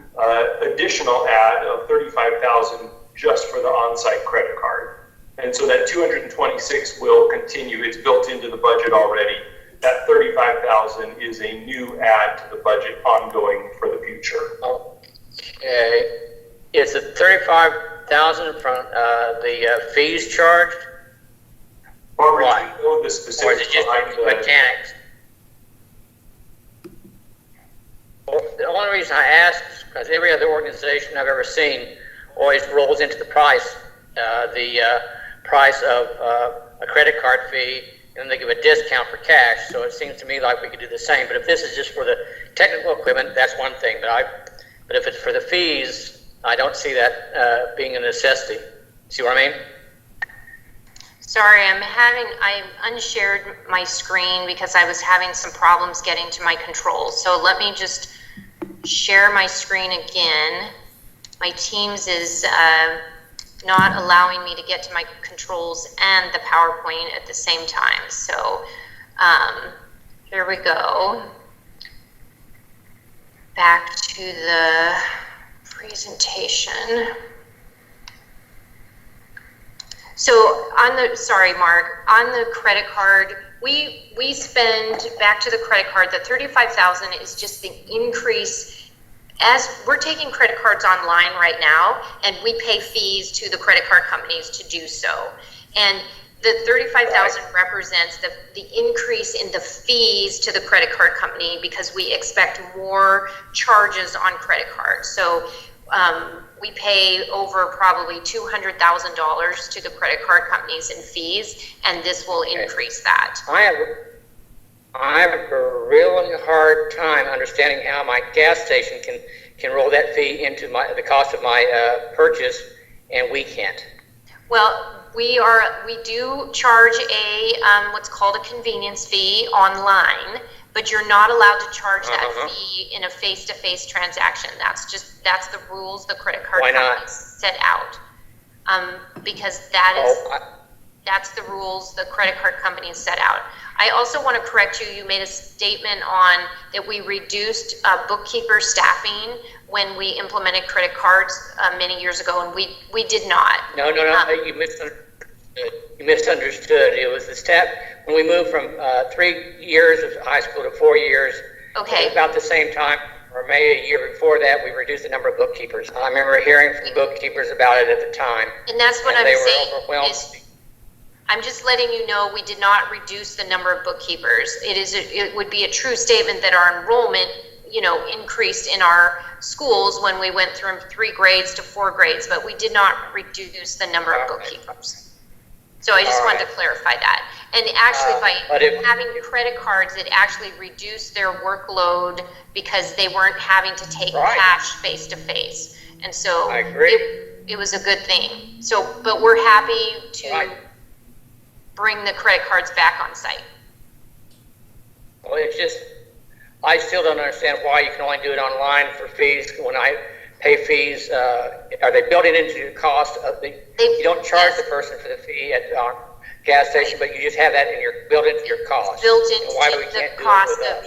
additional ad of $35,000 just for the on-site credit card. And so that 226 will continue. It's built into the budget already. That 35,000 is a new add to the budget ongoing for the future. Okay. Is the 35,000 from the fees charged? Barbara, do you know the Or specifics is it just behind the mechanics? Well, the only reason I ask is because every other organization I've ever seen always rolls into the price, price of a credit card fee, and then they give a discount for cash. So it seems to me like we could do the same. But if this is just for the technical equipment, that's one thing. But if it's for the fees, I don't see that being a necessity. See what I mean? Sorry, I unshared my screen because I was having some problems getting to my controls. So let me just share my screen again. My Teams is not allowing me to get to my controls and the PowerPoint at the same time. So here we go. Back to the presentation. So sorry, Mark, on the credit card, we spend, back to the credit card, the $35,000 is just the increase. As we're taking credit cards online right now, and we pay fees to the credit card companies to do so. And the $35,000 represents the increase in the fees to the credit card company because we expect more charges on credit cards. So we pay over probably $200,000 to the credit card companies in fees, and this will increase that. I have a really hard time understanding how my gas station can roll that fee into the cost of my purchase, and we can't. Well, we do charge a what's called a convenience fee online, but you're not allowed to charge that fee in a face-to-face transaction. That's the rules the credit card companies set out. Because that's the rules the credit card companies set out. I also want to correct you. You made a statement on that we reduced bookkeeper staffing when we implemented credit cards many years ago, and we did not. No, you misunderstood. You misunderstood. It was the staff, when we moved from 3 years of high school to 4 years, okay, about the same time, or maybe a year before that, we reduced the number of bookkeepers. I remember hearing from bookkeepers about it at the time. And that's what I'm saying is, I'm just letting you know we did not reduce the number of bookkeepers. It would be a true statement that our enrollment, increased in our schools when we went from 3 grades to 4 grades, but we did not reduce the number of bookkeepers. So I just wanted to clarify that. And actually, by having credit cards, it actually reduced their workload because they weren't having to take cash face to face. And so I agree. It was a good thing. So, but we're happy to bring the credit cards back on site. Well, it's just, I still don't understand why you can only do it online for fees. When I pay fees, are they building into your cost? You don't charge the person for the fee at gas station, but you just have that built into your cost. Built into the cost of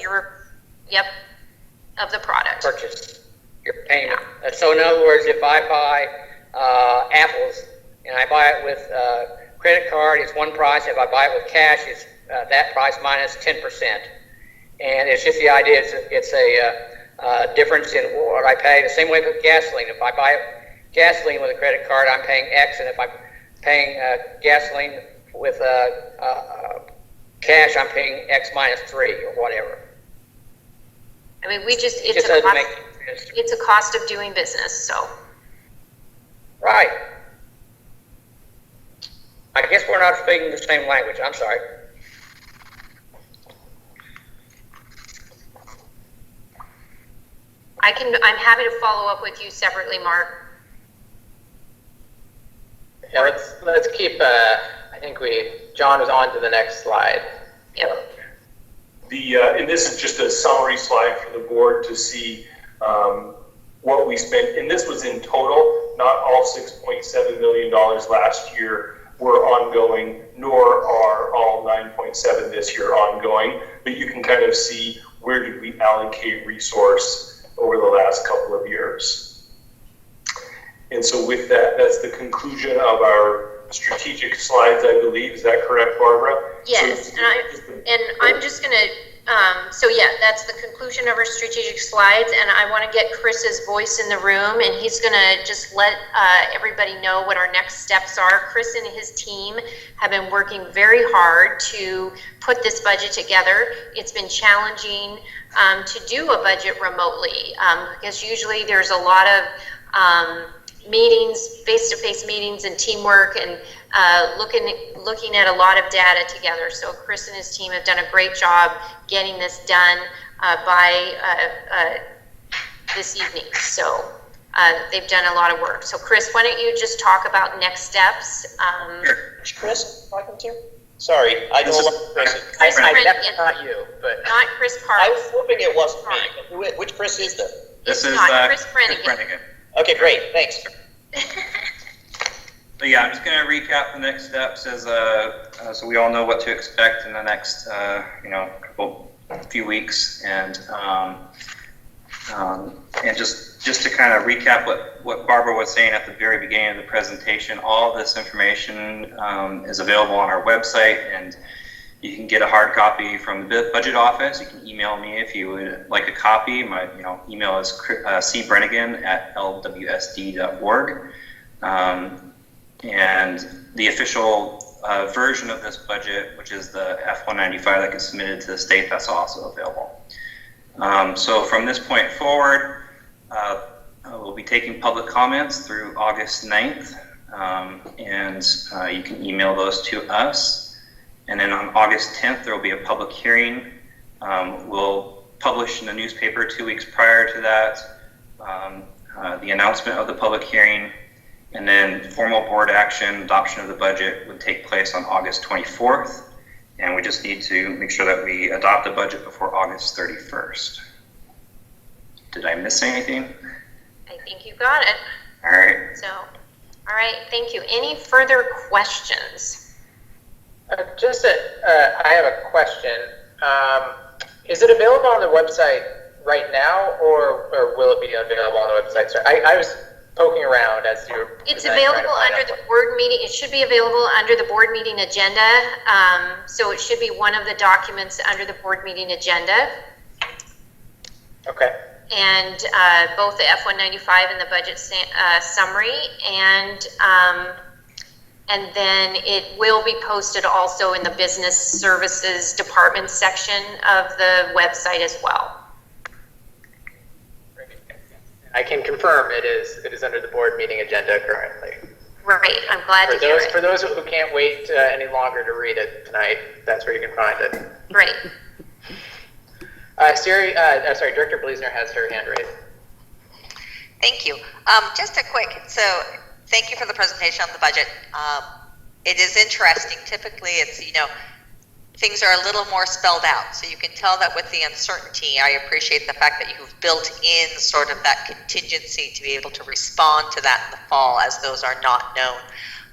of the product. Purchase. your payment. So in other words, if I buy apples and I buy it with credit card, it's one price. If I buy it with cash, it's that price minus 10%. And it's just the idea. It's a difference in what I pay. The same way with gasoline. If I buy gasoline with a credit card, I'm paying X, and if I'm paying gasoline with cash, I'm paying X minus 3 or whatever. I mean, it's a cost of doing business, so. Right. I guess we're not speaking the same language. I'm sorry. I'm happy to follow up with you separately, Mark. Yeah, let's keep, I think John was on to the next slide. Yep. And this is just a summary slide for the board to see what we spent. And this was in total, not all $6.7 million last year were ongoing, nor are all 9.7 this year ongoing. But you can kind of see where did we allocate resource over the last couple of years. And so with that, that's the conclusion of our strategic slides, I believe. Is that correct, Barbara? Yes, and I'm just going to, that's the conclusion of our strategic slides, and I want to get Chris's voice in the room, and he's going to just let everybody know what our next steps are. Chris and his team have been working very hard to put this budget together. It's been challenging to do a budget remotely, because usually there's a lot of meetings, face-to-face meetings and teamwork, and looking at a lot of data together. So Chris and his team have done a great job getting this done by this evening. So they've done a lot of work. So Chris, why don't you just talk about next steps? Which Chris talking to? Sorry, I don't know Chris. Chris That's not you, but not Chris Parks. I was hoping it wasn't me. Which Chris is this? This is Chris Brennigan. Okay, great, thanks. So yeah, I'm just going to recap the next steps as so we all know what to expect in the next few weeks, and just to kind of recap what Barbara was saying at the very beginning of the presentation. All of this information is available on our website, and you can get a hard copy from the budget office. You can email me if you would like a copy. My email is cbrennigan@lwsd.org. And the official version of this budget, which is the F-195 that gets submitted to the state, that's also available. So from this point forward, we'll be taking public comments through August 9th, and you can email those to us. And then on August 10th, there will be a public hearing. We'll publish in the newspaper 2 weeks prior to that the announcement of the public hearing, and then formal board action, adoption of the budget would take place on August 24th. And we just need to make sure that we adopt the budget before August 31st. Did I miss anything? I think you got it. All right. So, all right, thank you. Any further questions? I have a question. Is it available on the website right now, or will it be available on the website? So I was poking around as you were. It's available under the board meeting. It should be available under the board meeting agenda. So it should be one of the documents under the board meeting agenda. Okay. And both the F-195 and the budget summary, and then it will be posted also in the business services department section of the website as well. I can confirm it is under the board meeting agenda currently. Right, I'm glad to hear it. For those who can't wait any longer to read it tonight, that's where you can find it. Great. Director Bleasner has her hand raised. Thank you. Just a quick, thank you for the presentation on the budget. It is interesting. Typically, it's, things are a little more spelled out. So you can tell that with the uncertainty, I appreciate the fact that you've built in sort of that contingency to be able to respond to that in the fall as those are not known,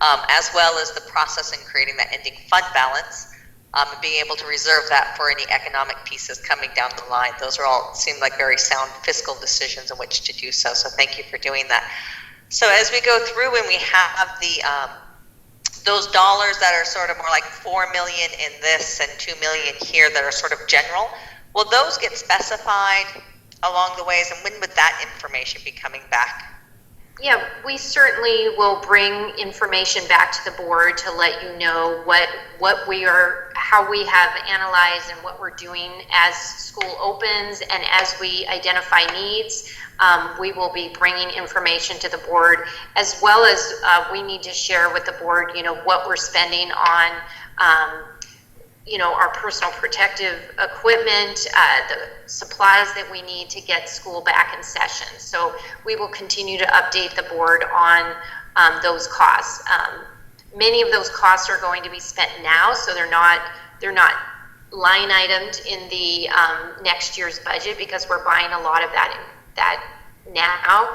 as well as the process in creating that ending fund balance. and being able to reserve that for any economic pieces coming down the line. Those are all seem like very sound fiscal decisions in which to do so. So thank you for doing that. So as we go through and we have the those dollars that are sort of more like 4 million in this and 2 million here that are sort of general, will those get specified along the ways, and when would that information be coming back? Yeah, we certainly will bring information back to the board to let you know what we are, how we have analyzed and what we're doing as school opens and as we identify needs. We will be bringing information to the board, as well as we need to share with the board, what we're spending on, our personal protective equipment, the supplies that we need to get school back in session. So we will continue to update the board on those costs. Many of those costs are going to be spent now, so they're not line itemed in the next year's budget, because we're buying a lot of that now.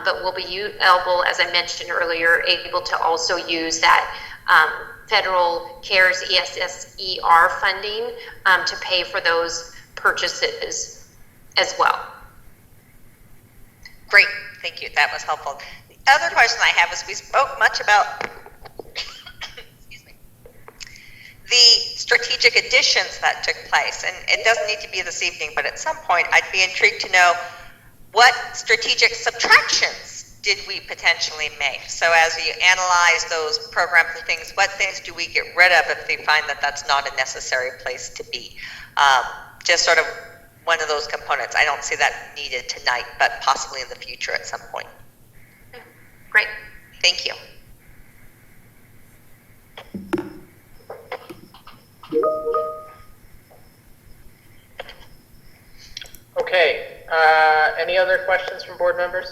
But we'll be able, as I mentioned earlier, able to also use that federal CARES ESSER funding to pay for those purchases as well. Great, thank you, that was helpful. The other question I have is, we spoke much about excuse me, the strategic additions that took place, and it doesn't need to be this evening, but at some point I'd be intrigued to know what strategic subtractions did we potentially make? So as you analyze those programs and things, what things do we get rid of if we find that that's not a necessary place to be? Just sort of one of those components. I don't see that needed tonight, but possibly in the future at some point. Great. Thank you. Okay, any other questions from board members?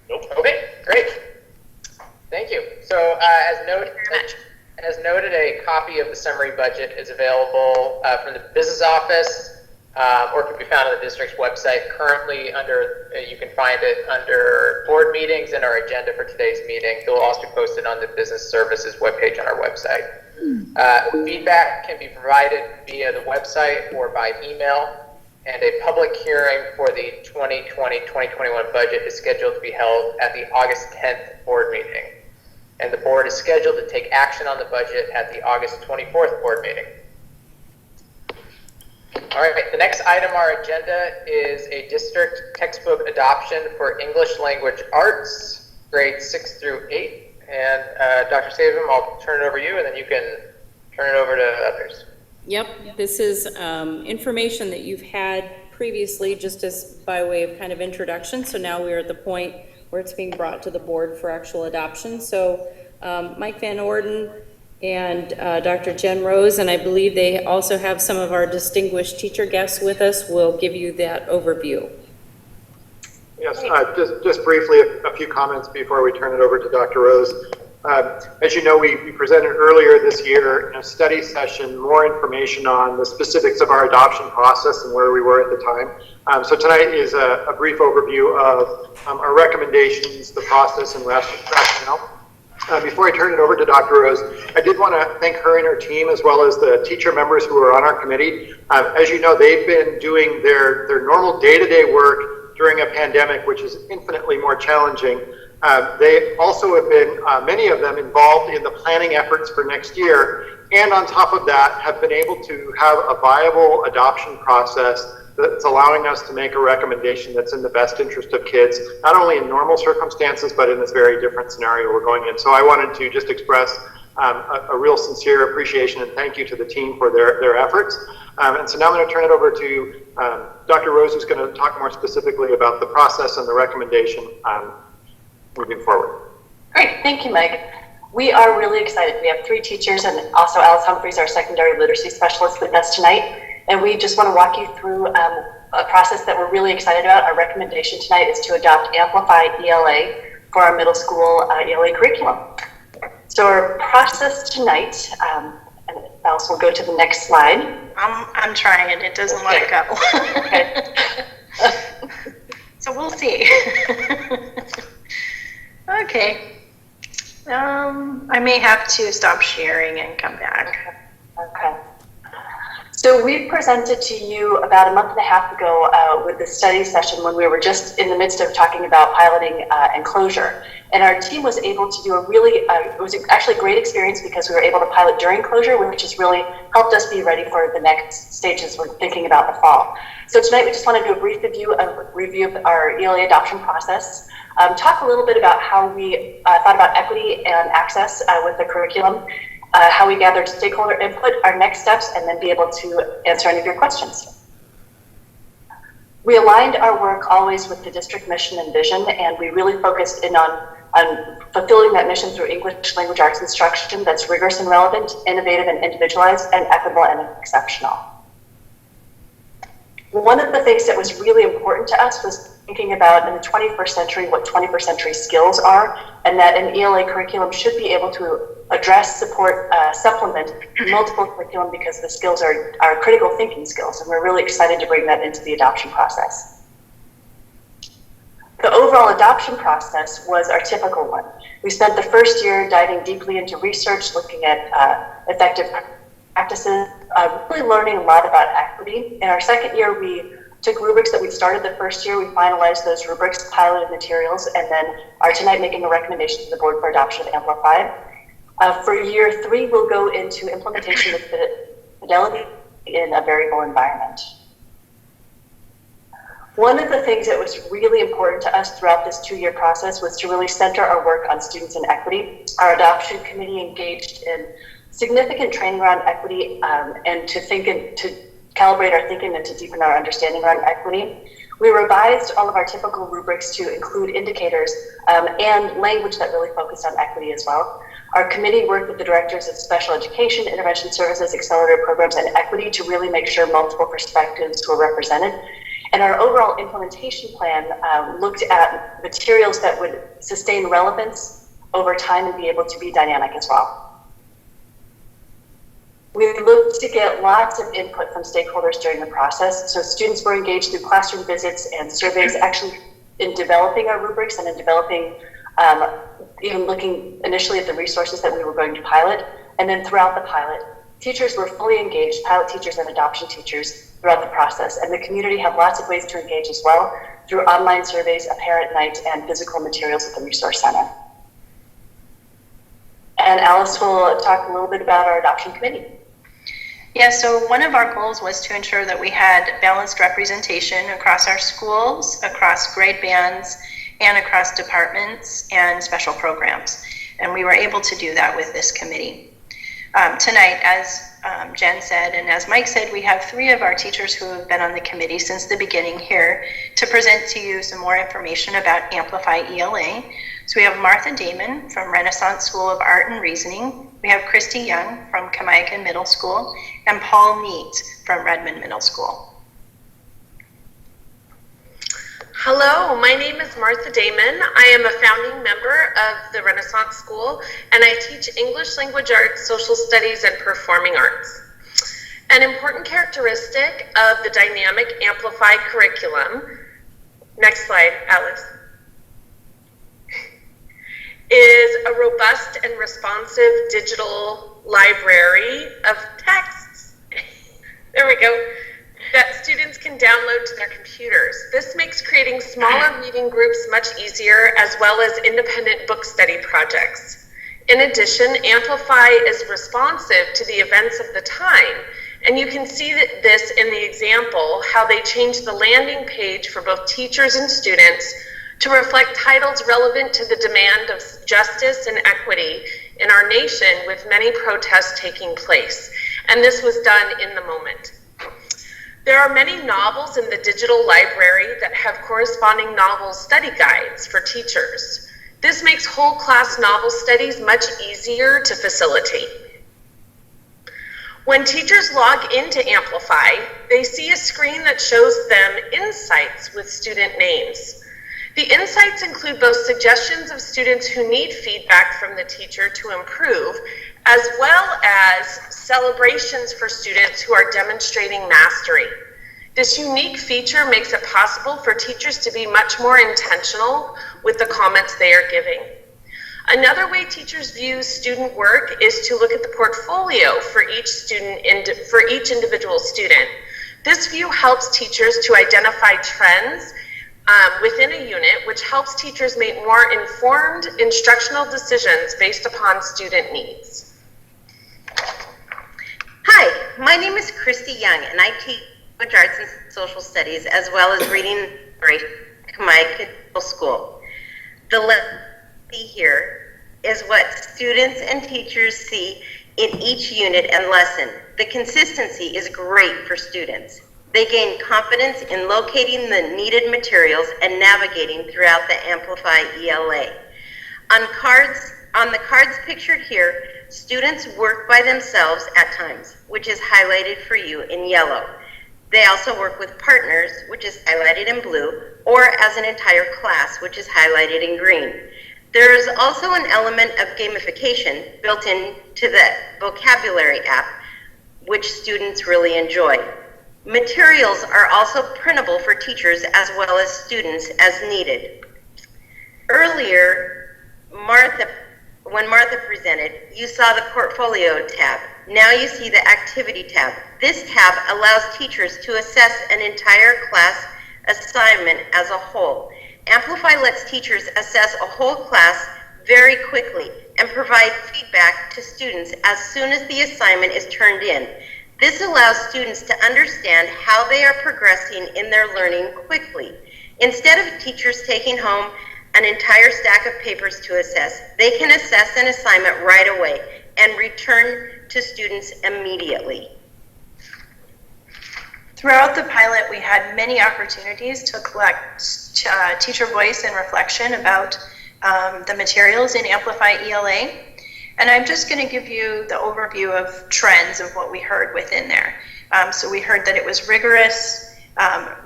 Nope. Okay, great. Thank you. So as noted, a copy of the summary budget is available from the business office, or can be found on the district's website. Currently, you can find it under board meetings and our agenda for today's meeting. It will also be posted on the business services webpage on our website. Feedback can be provided via the website or by email. And a public hearing for the 2020-2021 budget is scheduled to be held at the August 10th board meeting. And the board is scheduled to take action on the budget at the August 24th board meeting. All right, the next item on our agenda is a district textbook adoption for English language arts, grades 6 through 8. And Dr. Savim, I'll turn it over to you, and then you can turn it over to others. Yep, this is information that you've had previously, just as by way of kind of introduction. So now we're at the point where it's being brought to the board for actual adoption. So Mike Van Orden and Dr. Jen Rose, and I believe they also have some of our distinguished teacher guests with us, will give you that overview. Yes, just briefly, a few comments before we turn it over to Dr. Rose. As you know, we presented earlier this year in a study session more information on the specifics of our adoption process and where we were at the time. So tonight is a brief overview of our recommendations, the process, and rationale. Before I turn it over to Dr. Rose, I did want to thank her and her team, as well as the teacher members who are on our committee. As you know, they've been doing their normal day-to-day work during a pandemic, which is infinitely more challenging. They also have been, many of them, involved in the planning efforts for next year, and on top of that, have been able to have a viable adoption process that's allowing us to make a recommendation that's in the best interest of kids, not only in normal circumstances, but in this very different scenario we're going in. So I wanted to just express a real sincere appreciation and thank you to the team for their efforts. And so now I'm going to turn it over to Dr. Rose, who's going to talk more specifically about the process and the recommendation moving forward. Great, thank you, Mike. We are really excited. We have 3 teachers and also Alice Humphreys, our secondary literacy specialist, with us tonight. And we just want to walk you through a process that we're really excited about. Our recommendation tonight is to adopt Amplify ELA for our middle school ELA curriculum. So our process tonight, and Alice will go to the next slide. I'm trying and it doesn't want to go. Okay. So we'll see. Okay, I may have to stop sharing and come back. Okay. So we presented to you about a month and a half ago with the study session when we were just in the midst of talking about piloting enclosure. And our team was able to do a really, it was actually a great experience because we were able to pilot during closure, which has really helped us be ready for the next stages we're thinking about the fall. So tonight we just want to do a brief review of our ELA adoption process, talk a little bit about how we thought about equity and access with the curriculum, how we gathered stakeholder input, our next steps, and then be able to answer any of your questions. We aligned our work always with the district mission and vision, and we really focused in on fulfilling that mission through English language arts instruction that's rigorous and relevant, innovative and individualized, and equitable and exceptional. One of the things that was really important to us was thinking about in the 21st century what 21st century skills are, and that an ELA curriculum should be able to address, support, supplement multiple curriculum because the skills are critical thinking skills, and we're really excited to bring that into the adoption process. The overall adoption process was our typical one. We spent the first year diving deeply into research, looking at effective practices, really learning a lot about equity. In our second year, we took rubrics that we started the first year, we finalized those rubrics, piloted materials, and then are tonight making a recommendation to the board for adoption of Amplify. For year 3, we'll go into implementation with fidelity in a variable environment. One of the things that was really important to us throughout this 2-year process was to really center our work on students and equity. Our adoption committee engaged in significant training around equity and to calibrate our thinking and to deepen our understanding around equity. We revised all of our typical rubrics to include indicators and language that really focused on equity as well. Our committee worked with the directors of special education, intervention services, accelerator programs, and equity to really make sure multiple perspectives were represented. And our overall implementation plan looked at materials that would sustain relevance over time and be able to be dynamic as well. We looked to get lots of input from stakeholders during the process. So students were engaged through classroom visits and surveys actually in developing our rubrics and in developing, even looking initially at the resources that we were going to pilot. And then throughout the pilot, teachers were fully engaged, pilot teachers and adoption teachers throughout the process. And the community had lots of ways to engage as well through online surveys, a parent night, and physical materials at the Resource Center. And Alice will talk a little bit about our adoption committee. Yeah, so one of our goals was to ensure that we had balanced representation across our schools, across grade bands, and across departments and special programs. And we were able to do that with this committee. Tonight, as Jen said, and as Mike said, we have 3 of our teachers who have been on the committee since the beginning here to present to you some more information about Amplify ELA. So we have Martha Damon from Renaissance School of Art and Reasoning. We have Christy Young from Kamiakin Middle School and Paul Neat from Redmond Middle School. Hello, my name is Martha Damon. I am a founding member of the Renaissance School, and I teach English Language Arts, Social Studies, and Performing Arts. An important characteristic of the dynamic Amplify curriculum, next slide, Alex, is a robust and responsive digital library of texts. There we go. That students can download to their computers. This makes creating smaller reading groups much easier, as well as independent book study projects. In addition, Amplify is responsive to the events of the time, and you can see this in the example, how they changed the landing page for both teachers and students to reflect titles relevant to the demand of justice and equity in our nation, with many protests taking place. And this was done in the moment. There are many novels in the digital library that have corresponding novel study guides for teachers. This makes whole class novel studies much easier to facilitate. When teachers log into Amplify, they see a screen that shows them insights with student names. The insights include both suggestions of students who need feedback from the teacher to improve, as well as celebrations for students who are demonstrating mastery. This unique feature makes it possible for teachers to be much more intentional with the comments they are giving. Another way teachers view student work is to look at the portfolio for each individual student. This view helps teachers to identify trends within a unit, which helps teachers make more informed instructional decisions based upon student needs. Hi, my name is Christy Young, and I teach language arts and social studies as well as reading at my middle school. The see here is what students and teachers see in each unit and lesson. The consistency is great for students. They gain confidence in locating the needed materials and navigating throughout the Amplify ELA. On the cards pictured here, students work by themselves at times, which is highlighted for you in yellow. They also work with partners, which is highlighted in blue, or as an entire class, which is highlighted in green. There is also an element of gamification built into the vocabulary app, which students really enjoy. Materials are also printable for teachers as well as students as needed. Earlier, when Martha presented, you saw the portfolio tab. Now you see the activity tab. This tab allows teachers to assess an entire class assignment as a whole. Amplify lets teachers assess a whole class very quickly and provide feedback to students as soon as the assignment is turned in. This allows students to understand how they are progressing in their learning quickly. Instead of teachers taking home an entire stack of papers to assess, they can assess an assignment right away and return to students immediately. Throughout the pilot, we had many opportunities to collect teacher voice and reflection about the materials in Amplify ELA. And I'm just going to give you the overview of trends of what we heard within there. So we heard that it was rigorous,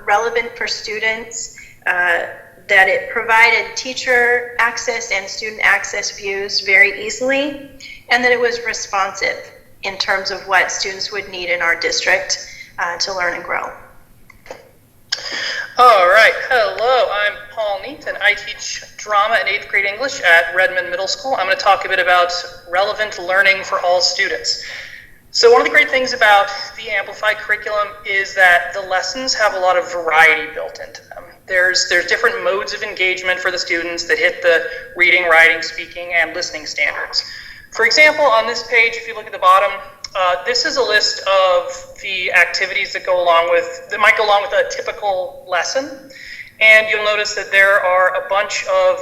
relevant for students, that it provided teacher access and student access views very easily, and that it was responsive in terms of what students would need in our district to learn and grow. All right, hello, I'm Paul Neat, and I teach drama and 8th grade English at Redmond Middle School. I'm going to talk a bit about relevant learning for all students. So one of the great things about the Amplify curriculum is that the lessons have a lot of variety built into them. There's different modes of engagement for the students that hit the reading, writing, speaking, and listening standards. For example, on this page, if you look at the bottom, this is a list of the activities that might go along with a typical lesson. And you'll notice that there are a bunch of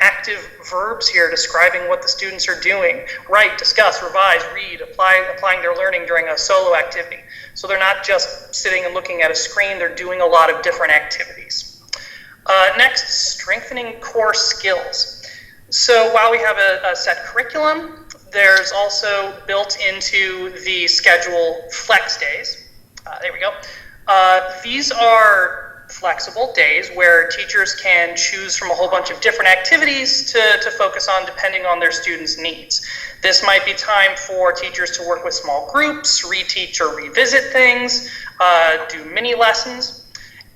active verbs here describing what the students are doing. Write, discuss, revise, read, applying their learning during a solo activity. So they're not just sitting and looking at a screen, they're doing a lot of different activities. Next, strengthening core skills. So while we have a set curriculum, there's also built into the schedule flex days. There we go. These are flexible days where teachers can choose from a whole bunch of different activities to focus on depending on their students' needs. This might be time for teachers to work with small groups, reteach or revisit things, do mini lessons.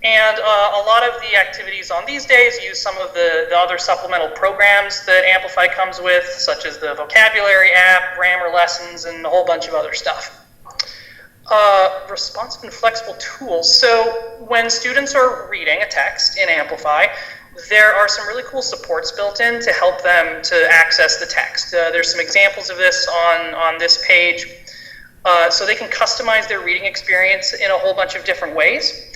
And a lot of the activities on these days use some of the other supplemental programs that Amplify comes with, such as the vocabulary app, grammar lessons, and a whole bunch of other stuff. Responsive and flexible tools. So when students are reading a text in Amplify, there are some really cool supports built in to help them to access the text. There's some examples of this on this page. So they can customize their reading experience in a whole bunch of different ways.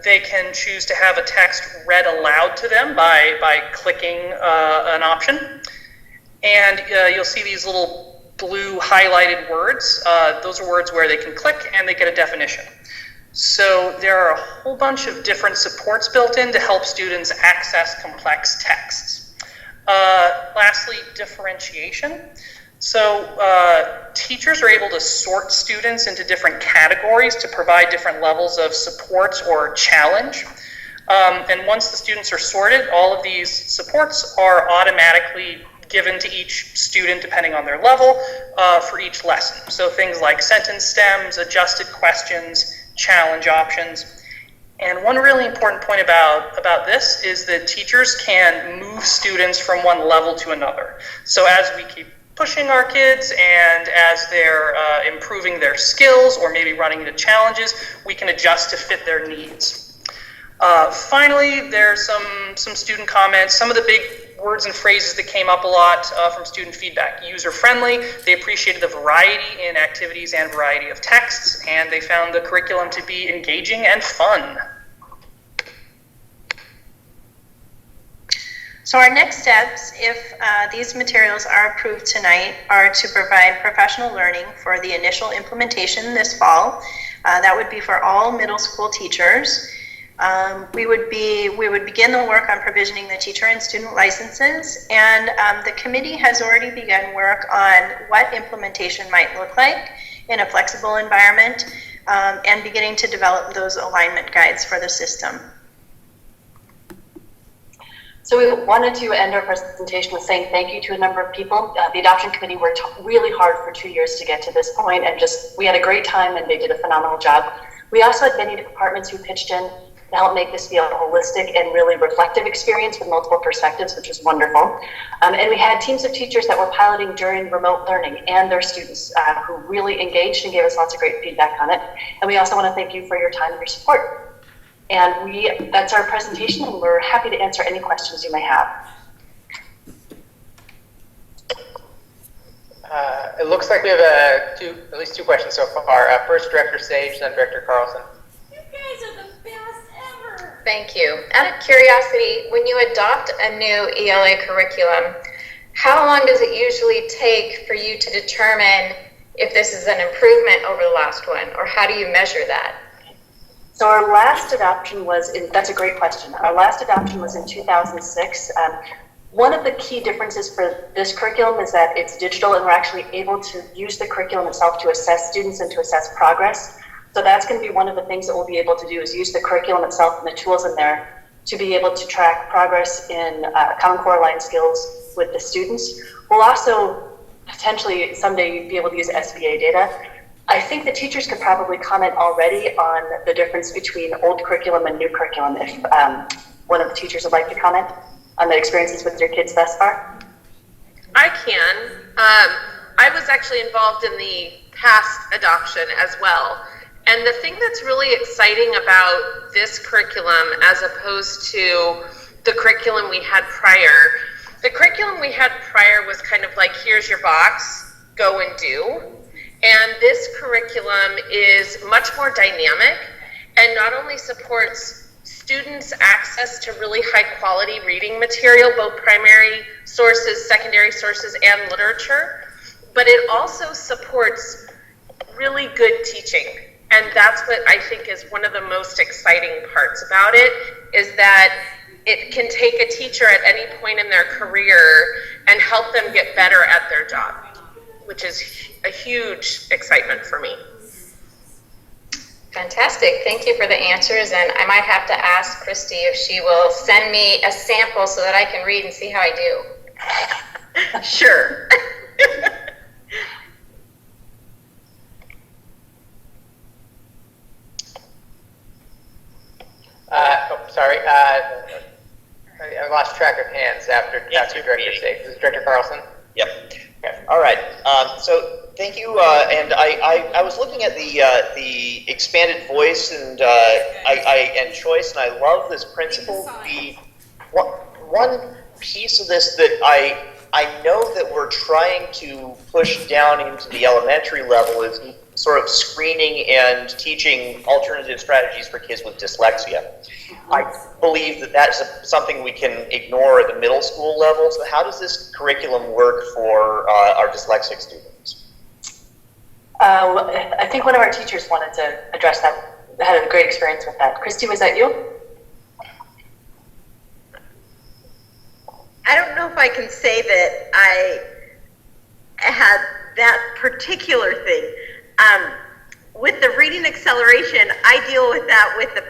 They can choose to have a text read aloud to them by clicking an option. And you'll see these little blue highlighted words. Those are words where they can click and they get a definition. So there are a whole bunch of different supports built in to help students access complex texts. Lastly, differentiation. So teachers are able to sort students into different categories to provide different levels of support or challenge. And once the students are sorted, all of these supports are automatically given to each student depending on their level for each lesson. So things like sentence stems, adjusted questions, challenge options. And one really important point about this is that teachers can move students from one level to another. So as we keep pushing our kids and as they're improving their skills or maybe running into challenges, we can adjust to fit their needs. Finally, there's some student comments. Some of the big words and phrases that came up a lot from student feedback. User-friendly, they appreciated the variety in activities and variety of texts, and they found the curriculum to be engaging and fun. So our next steps, if these materials are approved tonight, are to provide professional learning for the initial implementation this fall. That would be for all middle school teachers. We would begin the work on provisioning the teacher and student licenses, and the committee has already begun work on what implementation might look like in a flexible environment, and beginning to develop those alignment guides for the system. So we wanted to end our presentation with saying thank you to a number of people. The adoption committee worked really hard for 2 years to get to this point, and we had a great time and they did a phenomenal job. We also had many departments who pitched in to help make this be a holistic and really reflective experience with multiple perspectives, which was wonderful. And we had teams of teachers that were piloting during remote learning and their students who really engaged and gave us lots of great feedback on it. And we also want to thank you for your time and your support. And that's our presentation, and we're happy to answer any questions you may have. It looks like we have at least two questions so far. First, Director Sage, then Director Carlson. You guys are the best ever. Thank you. Out of curiosity, when you adopt a new ELA curriculum, how long does it usually take for you to determine if this is an improvement over the last one, or how do you measure that? So our last adoption that's a great question. Our last adoption was in 2006. One of the key differences for this curriculum is that it's digital, and we're actually able to use the curriculum itself to assess students and to assess progress. So that's going to be one of the things that we'll be able to do, is use the curriculum itself and the tools in there to be able to track progress in Common Core Aligned skills with the students. We'll also potentially someday be able to use SBA data. I think the teachers could probably comment already on the difference between old curriculum and new curriculum, if one of the teachers would like to comment on the experiences with your kids thus far. I can. I was actually involved in the past adoption as well. And the thing that's really exciting about this curriculum as opposed to the curriculum we had prior, the curriculum we had prior was kind of like, here's your box, go and do. And this curriculum is much more dynamic and not only supports students' access to really high quality reading material, both primary sources, secondary sources, and literature, but it also supports really good teaching. And that's what I think is one of the most exciting parts about it, is that it can take a teacher at any point in their career and help them get better at their job, which is a huge excitement for me. Fantastic. Thank you for the answers. And I might have to ask Christy if she will send me a sample so that I can read and see how I do. Sure. Sorry. I lost track of hands after Director Sage. This is Director Carlson. Yep. Okay. All right. So thank you. And I was looking at the expanded voice and and choice, and I love this principle. The one piece of this that I know that we're trying to push down into the elementary level is sort of screening and teaching alternative strategies for kids with dyslexia. I believe that that's something we can ignore at the middle school level. So how does this curriculum work for our dyslexic students? I think one of our teachers wanted to address that, had a great experience with that. Christy, was that you? I don't know if I can say that I had that particular thing. With the reading acceleration, I deal with that with the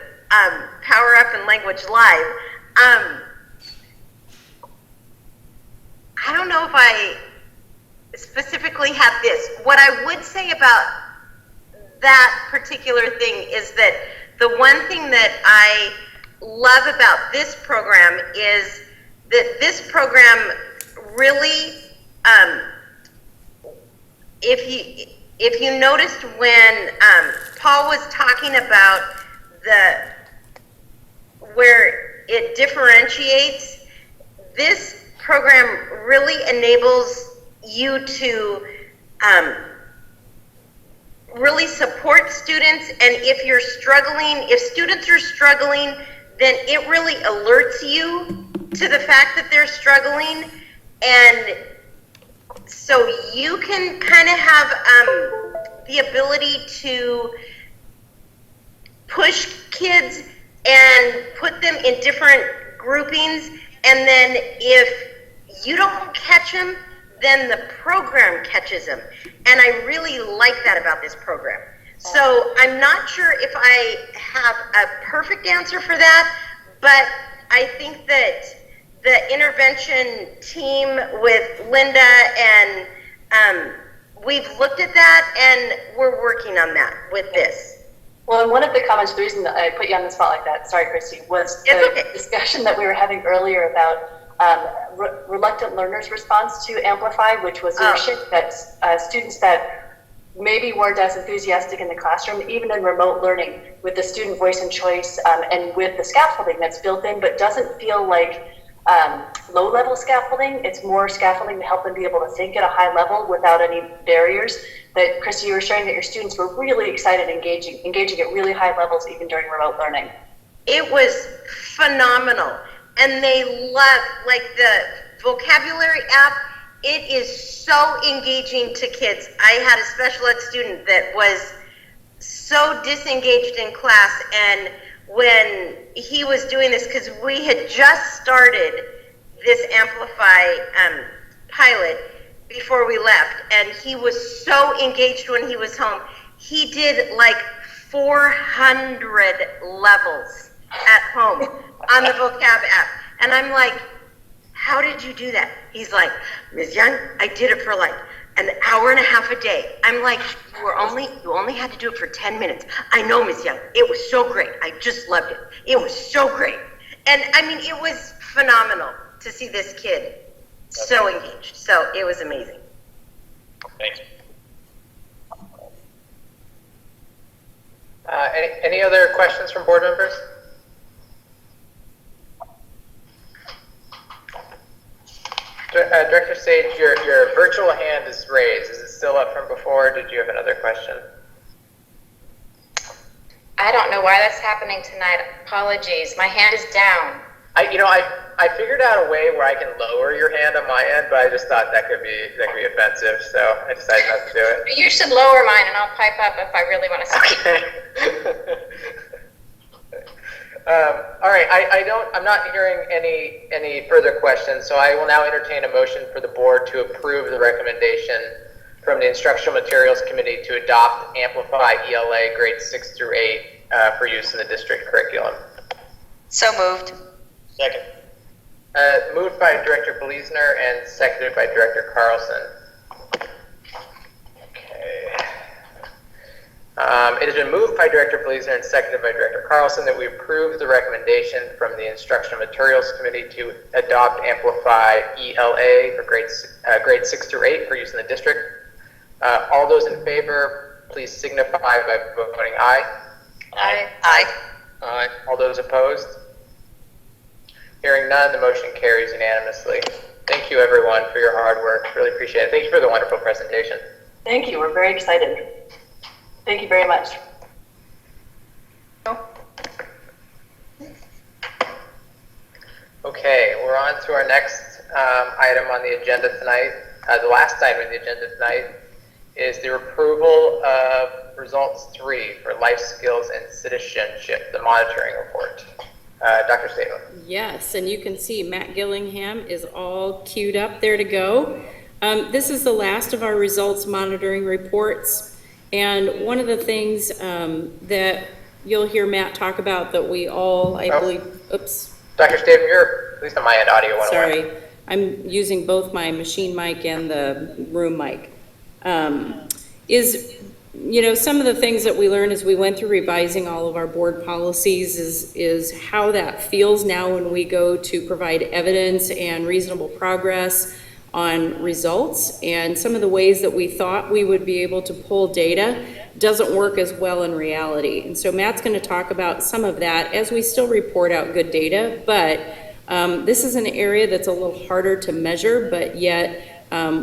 Power Up and Language Live. I don't know if I specifically have this. What I would say about that particular thing is that the one thing that I love about this program is that this program really, if you noticed when Paul was talking about where it differentiates, this program really enables you to really support students, and if you're struggling, if students are struggling, then it really alerts you to the fact that they're struggling, and so you can kind of have the ability to push kids and put them in different groupings, and then if you don't catch them, then the program catches them. And I really like that about this program. So I'm not sure if I have a perfect answer for that, but I think that the intervention team with Linda and we've looked at that and we're working on that with this. Well, and one of the comments, the reason that I put you on the spot like that, sorry, Christy, was the discussion that we were having earlier about reluctant learners' response to Amplify, which was that students that maybe weren't as enthusiastic in the classroom, even in remote learning, with the student voice and choice and with the scaffolding that's built in, but doesn't feel like low-level scaffolding. It's more scaffolding to help them be able to think at a high level without any barriers. That, Christy, you were sharing that your students were really excited, engaging at really high levels even during remote learning. It was phenomenal. And they love, like the vocabulary app, it is so engaging to kids. I had a special ed student that was so disengaged in class, and when he was doing this, because we had just started this Amplify pilot before we left, and he was so engaged when he was home. He did like 400 levels at home on the vocab app. And I'm like, how did you do that? He's like, Ms. Young, I did it for like an hour and a half a day. I'm like, you only had to do it for 10 minutes. I know, Ms. Young, it was so great. I just loved it. It was so great. And I mean, it was phenomenal to see this kid so engaged. So it was amazing. Thanks. Any other questions from board members? Director Sage, your virtual hand is raised. Is it still up from before? Did you have another question? I don't know why that's happening tonight. Apologies. My hand is down. I figured out a way where I can lower your hand on my end, but I just thought that could be offensive, so I decided not to do it. You should lower mine, and I'll pipe up if I really want to speak. Okay. All right, I'm not hearing any further questions, so I will now entertain a motion for the board to approve the recommendation from the Instructional Materials Committee to adopt Amplify ELA grades 6 through 8 for use in the district curriculum. So moved. Second. Moved by Director Bleasner and seconded by Director Carlson. Okay. It has been moved by Director Bleasner and seconded by Director Carlson that we approve the recommendation from the Instructional Materials Committee to adopt Amplify ELA for grades 6 through 8 for use in the district. All those in favor, please signify by voting aye. Aye. Aye. Aye. All those opposed? Hearing none, the motion carries unanimously. Thank you, everyone, for your hard work. Really appreciate it. Thank you for the wonderful presentation. Thank you. We're very excited. Thank you very much. Okay, we're on to our next item on the agenda tonight. The last item on the agenda tonight is the approval of results 3 for life skills and citizenship, the monitoring report. Dr. Stable. Yes, and you can see Matt Gillingham is all queued up there to go. This is the last of our results monitoring reports, and one of the things that you'll hear Matt talk about that we all, I believe, oops. Dr. Stable, you're, at least on my end, audio went away. Sorry, I'm using both my machine mic and the room mic. Is you know, some of the things that we learned as we went through revising all of our board policies is how that feels now when we go to provide evidence and reasonable progress on results, and some of the ways that we thought we would be able to pull data doesn't work as well in reality. And so Matt's going to talk about some of that as we still report out good data, but this is an area that's a little harder to measure, but yet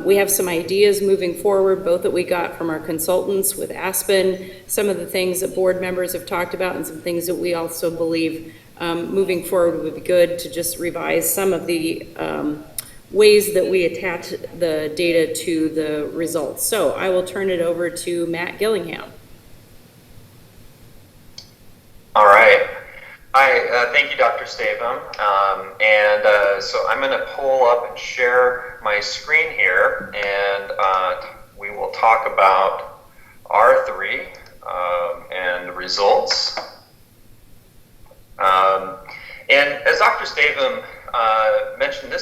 we have some ideas moving forward, both that we got from our consultants with Aspen, some of the things that board members have talked about, and some things that we also believe moving forward would be good to just revise some of the ways that we attach the data to the results. So I will turn it over to Matt Gillingham. All right. Hi, thank you, Dr. Stavum. So I'm going to pull up and share my screen here, and we will talk about R3 and the results. And as Dr. Stavum mentioned,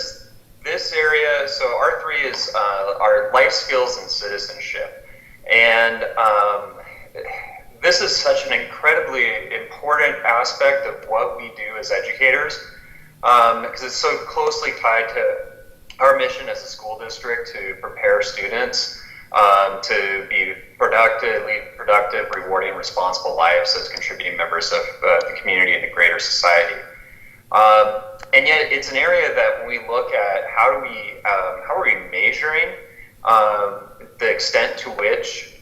this area, so R3 is our life skills and citizenship. And this is such an incredibly important aspect of what we do as educators, because it's so closely tied to our mission as a school district to prepare students to be productive, rewarding, responsible lives as contributing members of the community and the greater society. And yet it's an area that when we look at how are we measuring the extent to which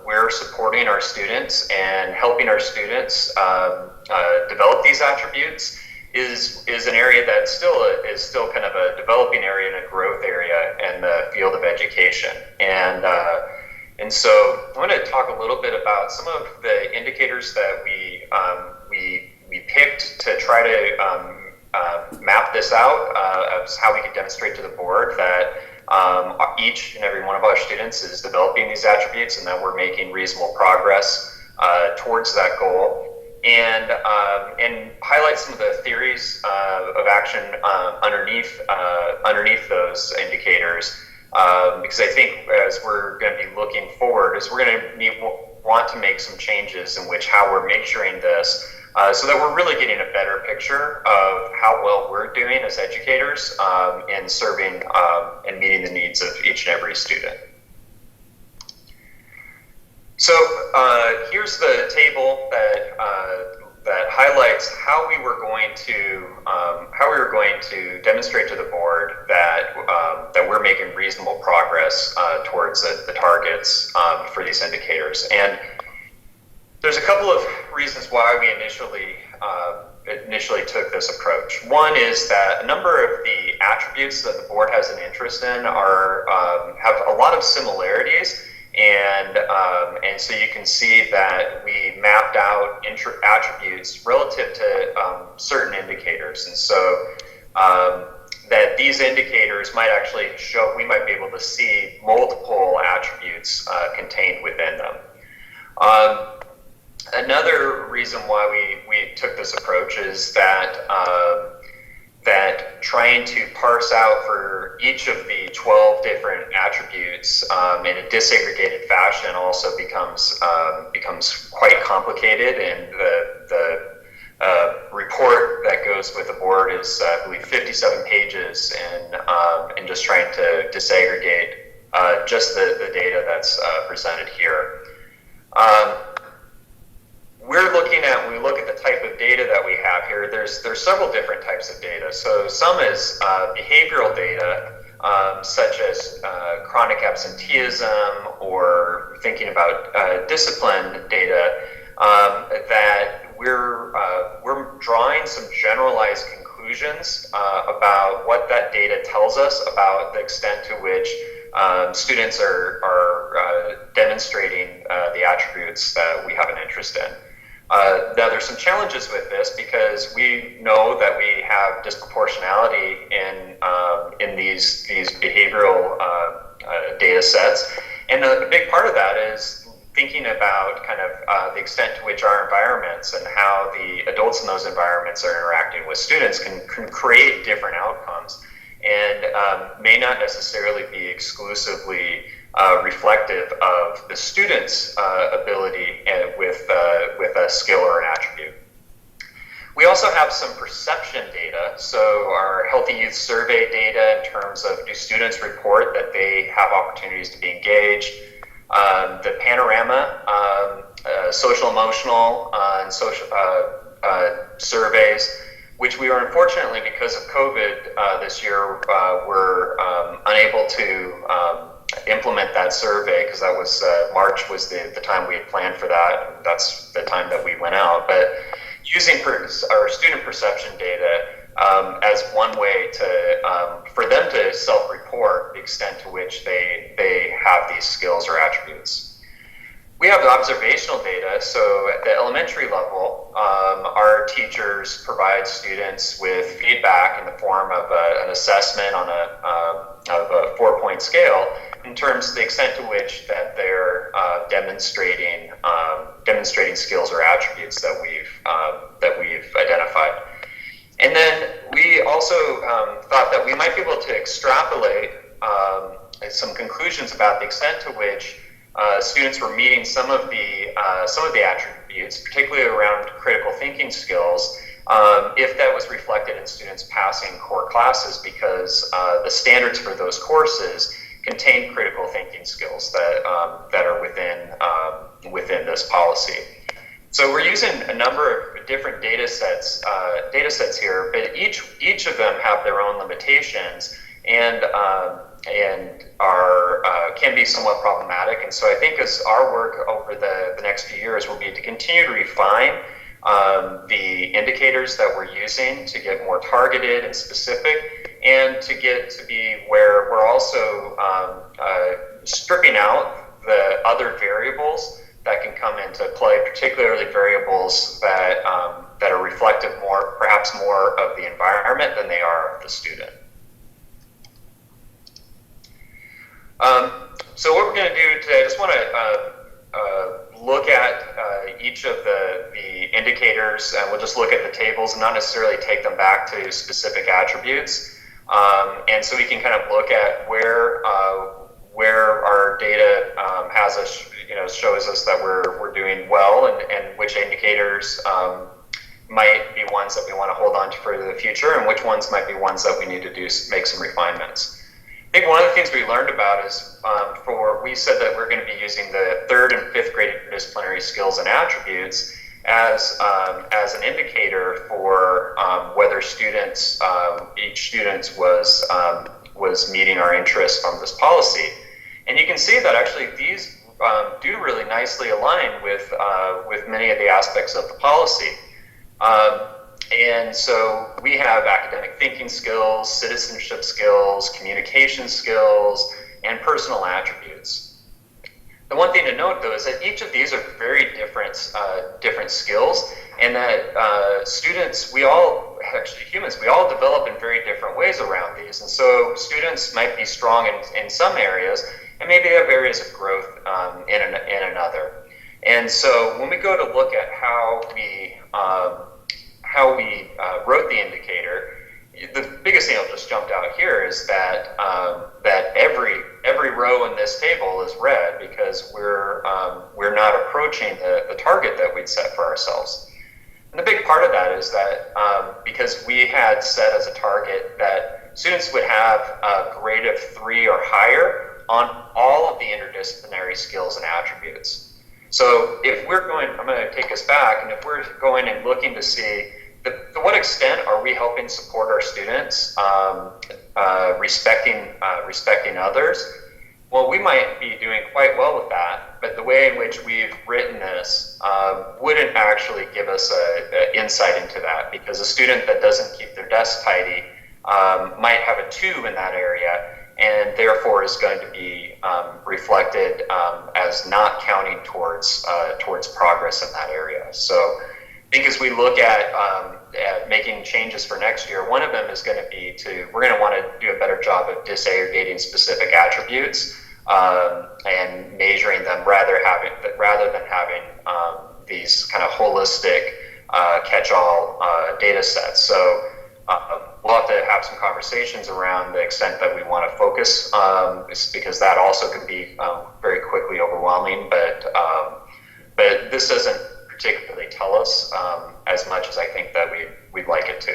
we're supporting our students and helping our students develop these attributes is an area that is still kind of a developing area and a growth area in the field of education. And so I want to talk a little bit about some of the indicators that we picked to try to map this out as how we could demonstrate to the board that each and every one of our students is developing these attributes and that we're making reasonable progress towards that goal, and highlight some of the theories of action underneath those indicators, because I think as we're going to be looking forward, is we're going to want to make some changes in which how we're measuring this, so that we're really getting a better picture of how well we're doing as educators in serving and meeting the needs of each and every student. So here's the table that highlights how we were going to demonstrate to the board that we're making reasonable progress towards the targets for these indicators. And there's a couple of reasons why we initially took this approach. One is that a number of the attributes that the board has an interest in have a lot of similarities, and so you can see that we mapped out attributes relative to certain indicators, and so that these indicators might actually show, we might be able to see multiple attributes contained within them. Another reason why we took this approach is that trying to parse out for each of the 12 different attributes in a disaggregated fashion also becomes quite complicated, and the report that goes with the board is I believe 57 pages, and just trying to disaggregate just the data that's presented here. We're looking at, when we look at the type of data that we have here, there's several different types of data. So some is behavioral data, such as chronic absenteeism, or thinking about discipline data, that we're drawing some generalized conclusions about what that data tells us about the extent to which students are demonstrating the attributes that we have an interest in. Now, there's some challenges with this because we know that we have disproportionality in these behavioral data sets, and a big part of that is thinking about kind of the extent to which our environments and how the adults in those environments are interacting with students can create different outcomes, and may not necessarily be exclusively reflective of the student's ability and with a skill or an attribute. We also have some perception data, so our Healthy Youth Survey data in terms of do students report that they have opportunities to be engaged, the Panorama, social emotional and social surveys, which we were unfortunately, because of COVID this year, were unable to implement that survey because that was March was the time we had planned for that. And that's the time that we went out. But using our student perception data as one way to for them to self-report the extent to which they have these skills or attributes. We have observational data, so at the elementary level, our teachers provide students with feedback in the form of an assessment on a 4-point scale in terms of the extent to which that they're demonstrating skills or attributes that we've identified. And then we also thought that we might be able to extrapolate some conclusions about the extent to which students were meeting some of the attributes, particularly around critical thinking skills, if that was reflected in students passing core classes, because the standards for those courses contain critical thinking skills that are within this policy. So we're using a number of different data sets here, but each of them have their own limitations and are can be somewhat problematic. And so I think as our work over the next few years will be to continue to refine the indicators that we're using to get more targeted and specific, and to get to be where we're also stripping out the other variables that can come into play, particularly variables that are reflective perhaps more of the environment than they are of the student. So what we're going to do today, I just want to look at each of the indicators, and we'll just look at the tables and not necessarily take them back to specific attributes. And so we can kind of look at where our data has us, shows us that we're doing well, and which indicators might be ones that we want to hold on to for the future, and which ones might be ones that we need to make some refinements. I think one of the things we learned about is we said that we're going to be using the 3rd and 5th grade interdisciplinary skills and attributes as an indicator for whether each student was meeting our interests from this policy. And you can see that actually these do really nicely align with many of the aspects of the policy. And so we have academic thinking skills, citizenship skills, communication skills, and personal attributes. The one thing to note, though, is that each of these are very different skills, and that students, humans, we all develop in very different ways around these. And so students might be strong in some areas, and maybe they have areas of growth in another. And so when we go to look at how we wrote the indicator, the biggest thing that just jumped out here is that every row in this table is red because we're not approaching the target that we'd set for ourselves. And the big part of that is that because we had set as a target that students would have a grade of 3 or higher on all of the interdisciplinary skills and attributes. So if we're going, I'm going to take us back, and if we're going and looking to see to what extent are we helping support our students, respecting others, well, we might be doing quite well with that, but the way in which we've written this wouldn't actually give us an insight into that, because a student that doesn't keep their desk tidy might have a 2 in that area, and therefore is going to be reflected as not counting towards progress in that area. So I think as we look at making changes for next year, one of them is going to be we're going to want to do a better job of disaggregating specific attributes and measuring them rather than having these kind of holistic catch-all data sets. So we'll have to have some conversations around the extent that we want to focus, because that also can be very quickly overwhelming. But this doesn't particularly tell us as much as I think that we'd like it to.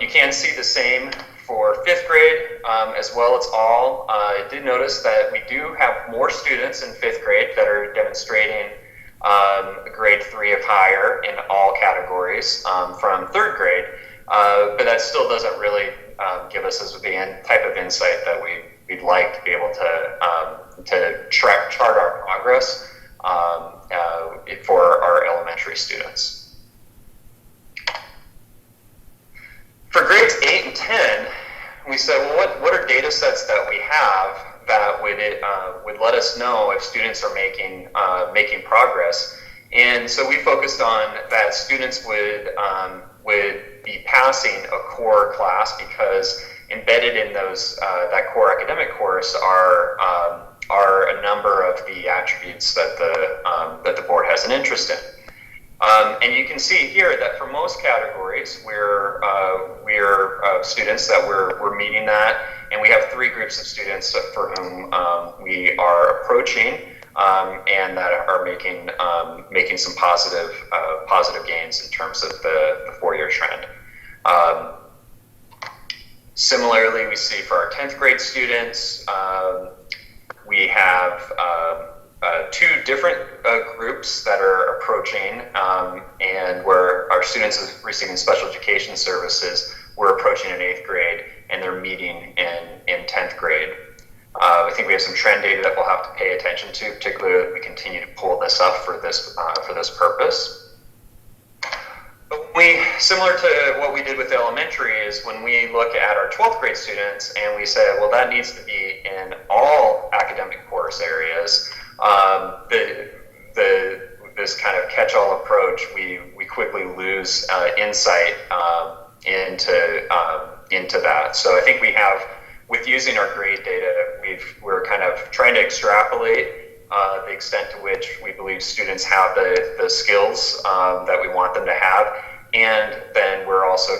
You can see the same for 5th grade as well. It's all. I did notice that we do have more students in 5th grade that are demonstrating grade 3 or higher in all categories from 3rd grade, but that still doesn't really give us the type of insight that we'd like to be able to chart our progress for our elementary students. For grades 8 and 10, we said, well, what are data sets that we have that would let us know if students are making progress? And so we focused on that students would be passing a core class, because embedded in those that core academic course are a number of the attributes that the board has an interest in. And you can see here that for most categories, we're students that we're meeting that, and we have 3 groups of students for whom we are approaching and that are making some positive gains in terms of the 4-year trend. Similarly, we see for our 10th grade students, we have 2 different groups that are approaching, and where our students are receiving special education services, we're approaching in 8th grade, and they're meeting in 10th grade. I think we have some trend data that we'll have to pay attention to, particularly as we continue to pull this up for this purpose. But similar to what we did with elementary, is when we look at our 12th grade students and we say, well, that needs to be in all academic course areas, this kind of catch-all approach, we quickly lose insight into that. So I think we have, with using our grade data, we're kind of trying to extrapolate the extent to which we believe students have the skills that we want them to have, and then we're also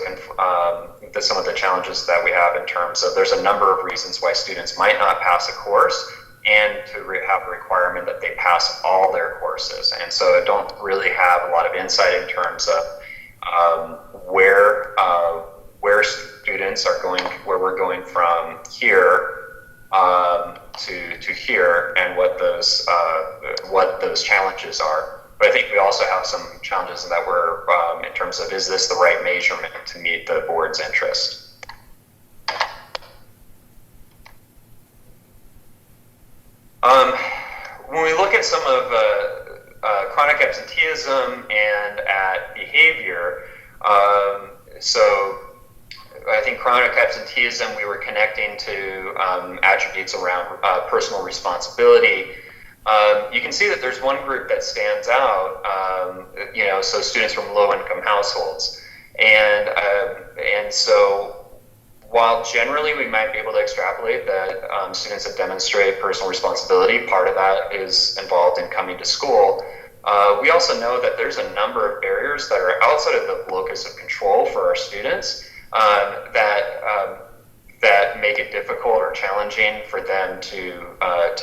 some of the challenges that we have in terms of, there's a number of reasons why students might not pass a course, and to have a requirement that they pass all their courses. And so I don't really have a lot of insight in terms of where students are going, where we're going from here to here, and what those challenges are. But I think we also have some challenges in that we're in terms of, is this the right measurement to meet the board's interest? When we look at some of chronic absenteeism and at behavior, so I think chronic absenteeism, we were connecting to attributes around personal responsibility. You can see that there's one group that stands out, so students from low-income households. And so while generally we might be able to extrapolate that students that demonstrate personal responsibility, part of that is involved in coming to school, we also know that there's a number of barriers that are outside of the locus of control for our students that make it difficult or challenging for them to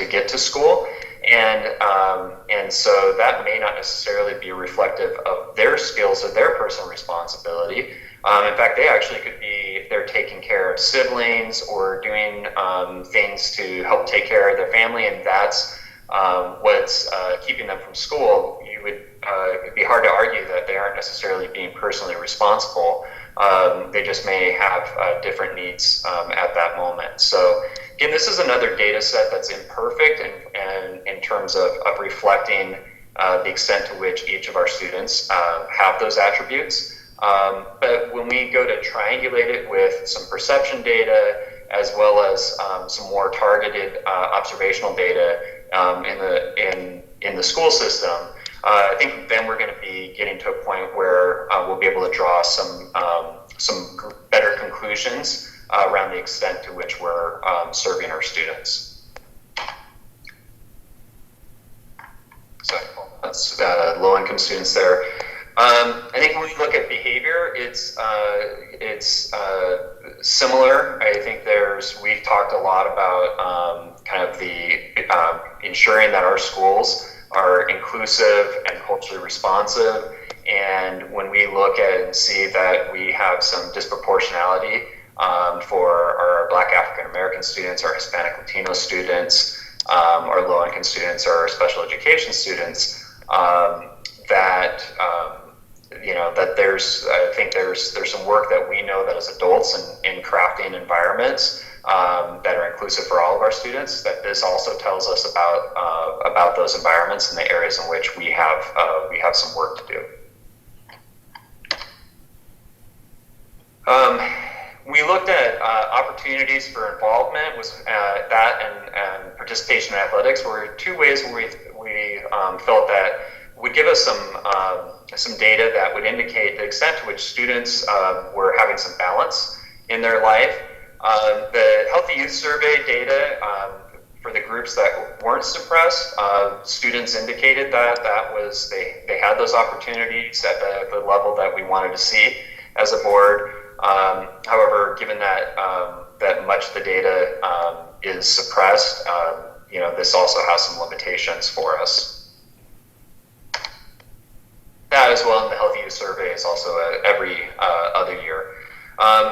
get to school. And so that may not necessarily be reflective of their skills or their personal responsibility. In fact, they actually could be, if they're taking care of siblings or doing things to help take care of their family, and that's what's keeping them from school, it'd be hard to argue that they aren't necessarily being personally responsible. They just may have different needs at that moment. So again, this is another data set that's imperfect and in terms of reflecting the extent to which each of our students have those attributes. But when we go to triangulate it with some perception data, as well as some more targeted observational data in the school system, I think then we're going to be getting to a point where we'll be able to draw some better conclusions around the extent to which we're serving our students. So that's low-income students there. I think when we look at behavior, it's similar. I think we've talked a lot about kind of the ensuring that our schools are inclusive and culturally responsive. And when we look at and see that we have some disproportionality for our Black African American students, our Hispanic Latino students, our low-income students, our special education students, I think there's some work that we know that as adults in crafting environments that are inclusive for all of our students, that this also tells us about those environments and the areas in which we have some work to do. We looked at opportunities for involvement, and participation in athletics were two ways where we felt that would give us some data that would indicate the extent to which students were having some balance in their life. The Healthy Youth Survey data for the groups that weren't suppressed, students indicated that they had those opportunities at the level that we wanted to see as a board. However, given that that much of the data is suppressed, this also has some limitations for us. That as well in the Healthy Youth Survey is also every other year.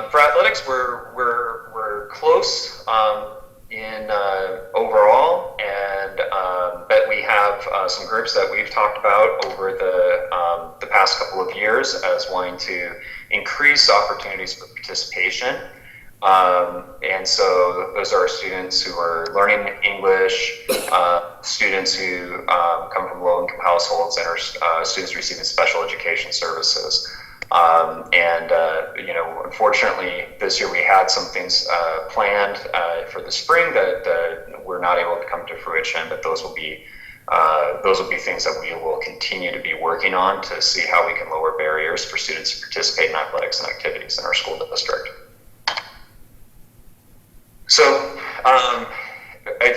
For athletics, we're close in overall, and but we have some groups that we've talked about over the past couple of years as wanting to increase opportunities for participation. And so those are students who are learning English, students who come from low-income households, and are students receiving special education services. Unfortunately, this year we had some things planned for the spring that were not able to come to fruition, but those will be things that we will continue to be working on to see how we can lower barriers for students to participate in athletics and activities in our school district. So I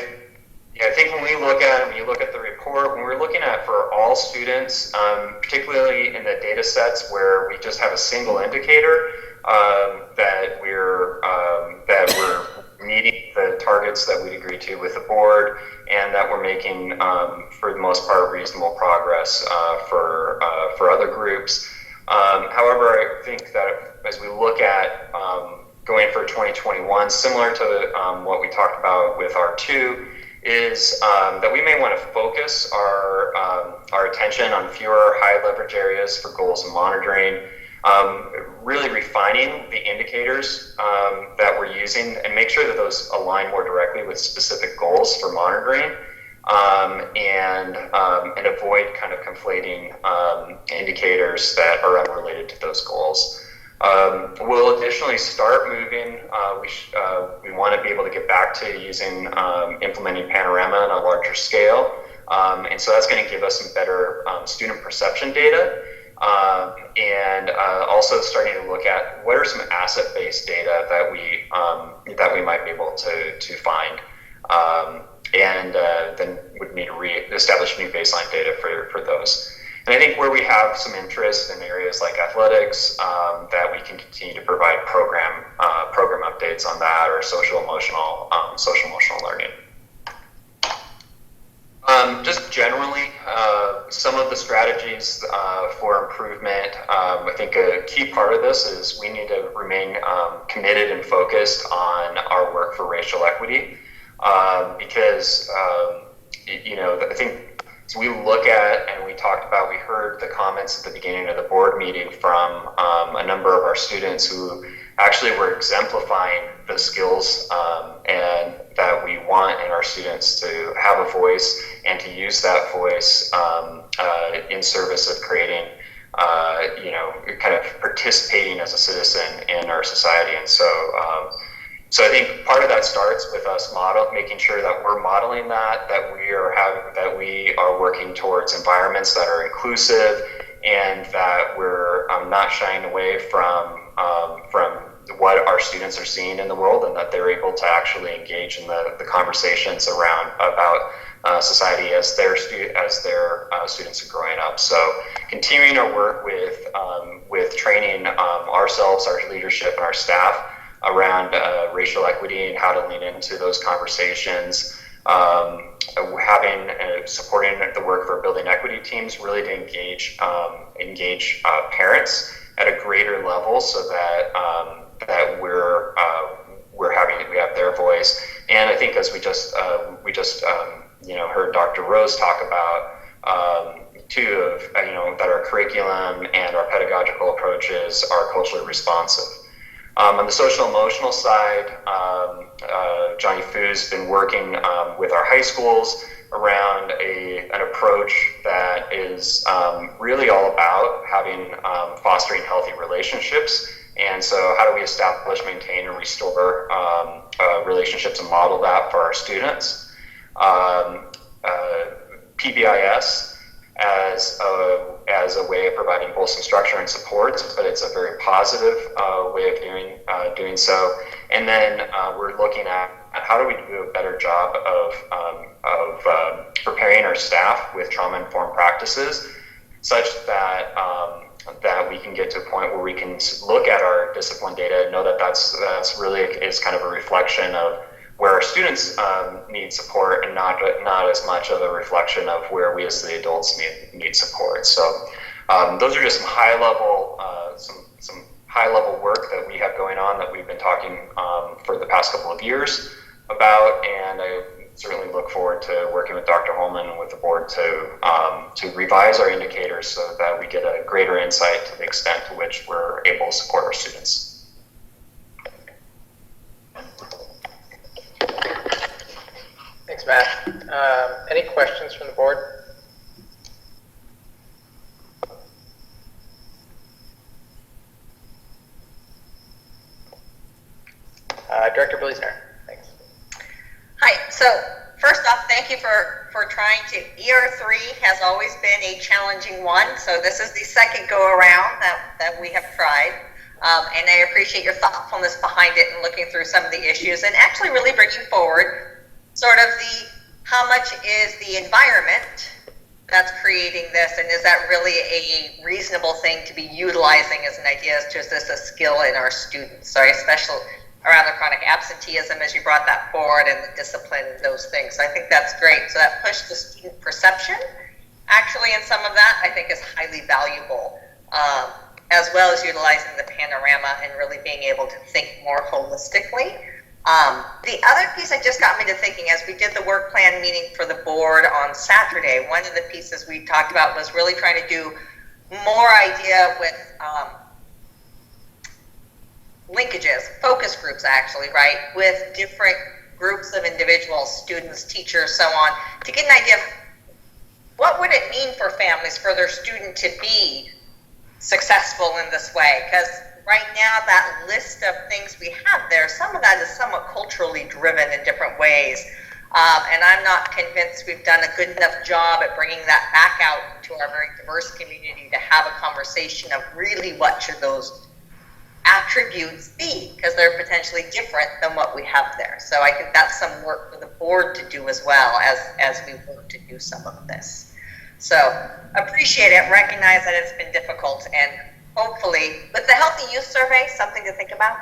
think when you look at the report, when we're looking at for all students, particularly in the data sets where we just have a single indicator that we're meeting the targets that we'd agreed to with the board, and that we're making, for the most part, reasonable progress for other groups. However, I think that as we look at going for 2021, similar to what we talked about with R2, is that we may want to focus our attention on fewer high leverage areas for goals and monitoring, really refining the indicators that we're using and make sure that those align more directly with specific goals for monitoring, and avoid kind of conflating indicators that are unrelated to those goals. We'll additionally start moving. We want to be able to get back to using implementing Panorama on a larger scale, and so that's going to give us some better student perception data, and also starting to look at what are some asset-based data that we might be able to find, and then would need to re-establish new baseline data for those. And I think where we have some interest in areas like athletics, that we can continue to provide program updates on that, or social emotional learning. Just generally, some of the strategies for improvement. I think a key part of this is we need to remain committed and focused on our work for racial equity, because I think. So we look at, and we heard the comments at the beginning of the board meeting from a number of our students who actually were exemplifying the skills and that we want in our students to have a voice and to use that voice in service of creating, kind of participating as a citizen in our society. And so I think part of that starts with us making sure that we're modeling that we are working towards environments that are inclusive, and that we're not shying away from what our students are seeing in the world, and that they're able to actually engage in the conversations about society as their students are growing up. So continuing our work with training ourselves, our leadership, and our staff around racial equity and how to lean into those conversations. Supporting the work for building equity teams, really to engage parents at a greater level, so that we have their voice. And I think as we just heard Dr. Rose talk about too, that our curriculum and our pedagogical approaches are culturally responsive. On the social emotional side, Johnny Foo's been working with our high schools around an approach that is really all about fostering healthy relationships. And so how do we establish, maintain, and restore relationships and model that for our students? PBIS as a way of providing both some structure and support, but it's a very positive way of doing so. And then we're looking at how do we do a better job of preparing our staff with trauma-informed practices, such that that we can get to a point where we can look at our discipline data and know that that's really is kind of a reflection of where our students need support, and not as much of a reflection of where we as the adults need support. So those are just some high level work that we have going on that we've been talking for the past couple of years about, and I certainly look forward to working with Dr. Holman and with the board to revise our indicators so that we get a greater insight to the extent to which we're able to support our students. Thanks, Matt. Any questions from the board? Director Blazner, thanks. Hi, so first off, thank you for trying to, ER3 has always been a challenging one, so this is the second go around that we have tried. And I appreciate your thoughtfulness behind it and looking through some of the issues and actually really bringing forward sort of how much is the environment that's creating this, and is that really a reasonable thing to be utilizing as an idea? Is this a skill in our students? So especially around the chronic absenteeism, as you brought that forward, and the discipline and those things. So I think that's great. So that pushed the student perception, actually, in some of that, I think is highly valuable, as well as utilizing the panorama and really being able to think more holistically. The other piece that just got me to thinking, as we did the work plan meeting for the board on Saturday, one of the pieces we talked about was really trying to do more idea with linkages, focus groups actually, right, with different groups of individuals, students, teachers, so on, to get an idea of what would it mean for families, for their student to be successful in this way. Because right now, that list of things we have there, some of that is somewhat culturally driven in different ways. And I'm not convinced we've done a good enough job at bringing that back out to our very diverse community to have a conversation of really what should those attributes be, because they're potentially different than what we have there. So I think that's some work for the board to do as well as we work to do some of this. So appreciate it, recognize that it's been difficult, and hopefully with the Healthy Youth Survey, something to think about.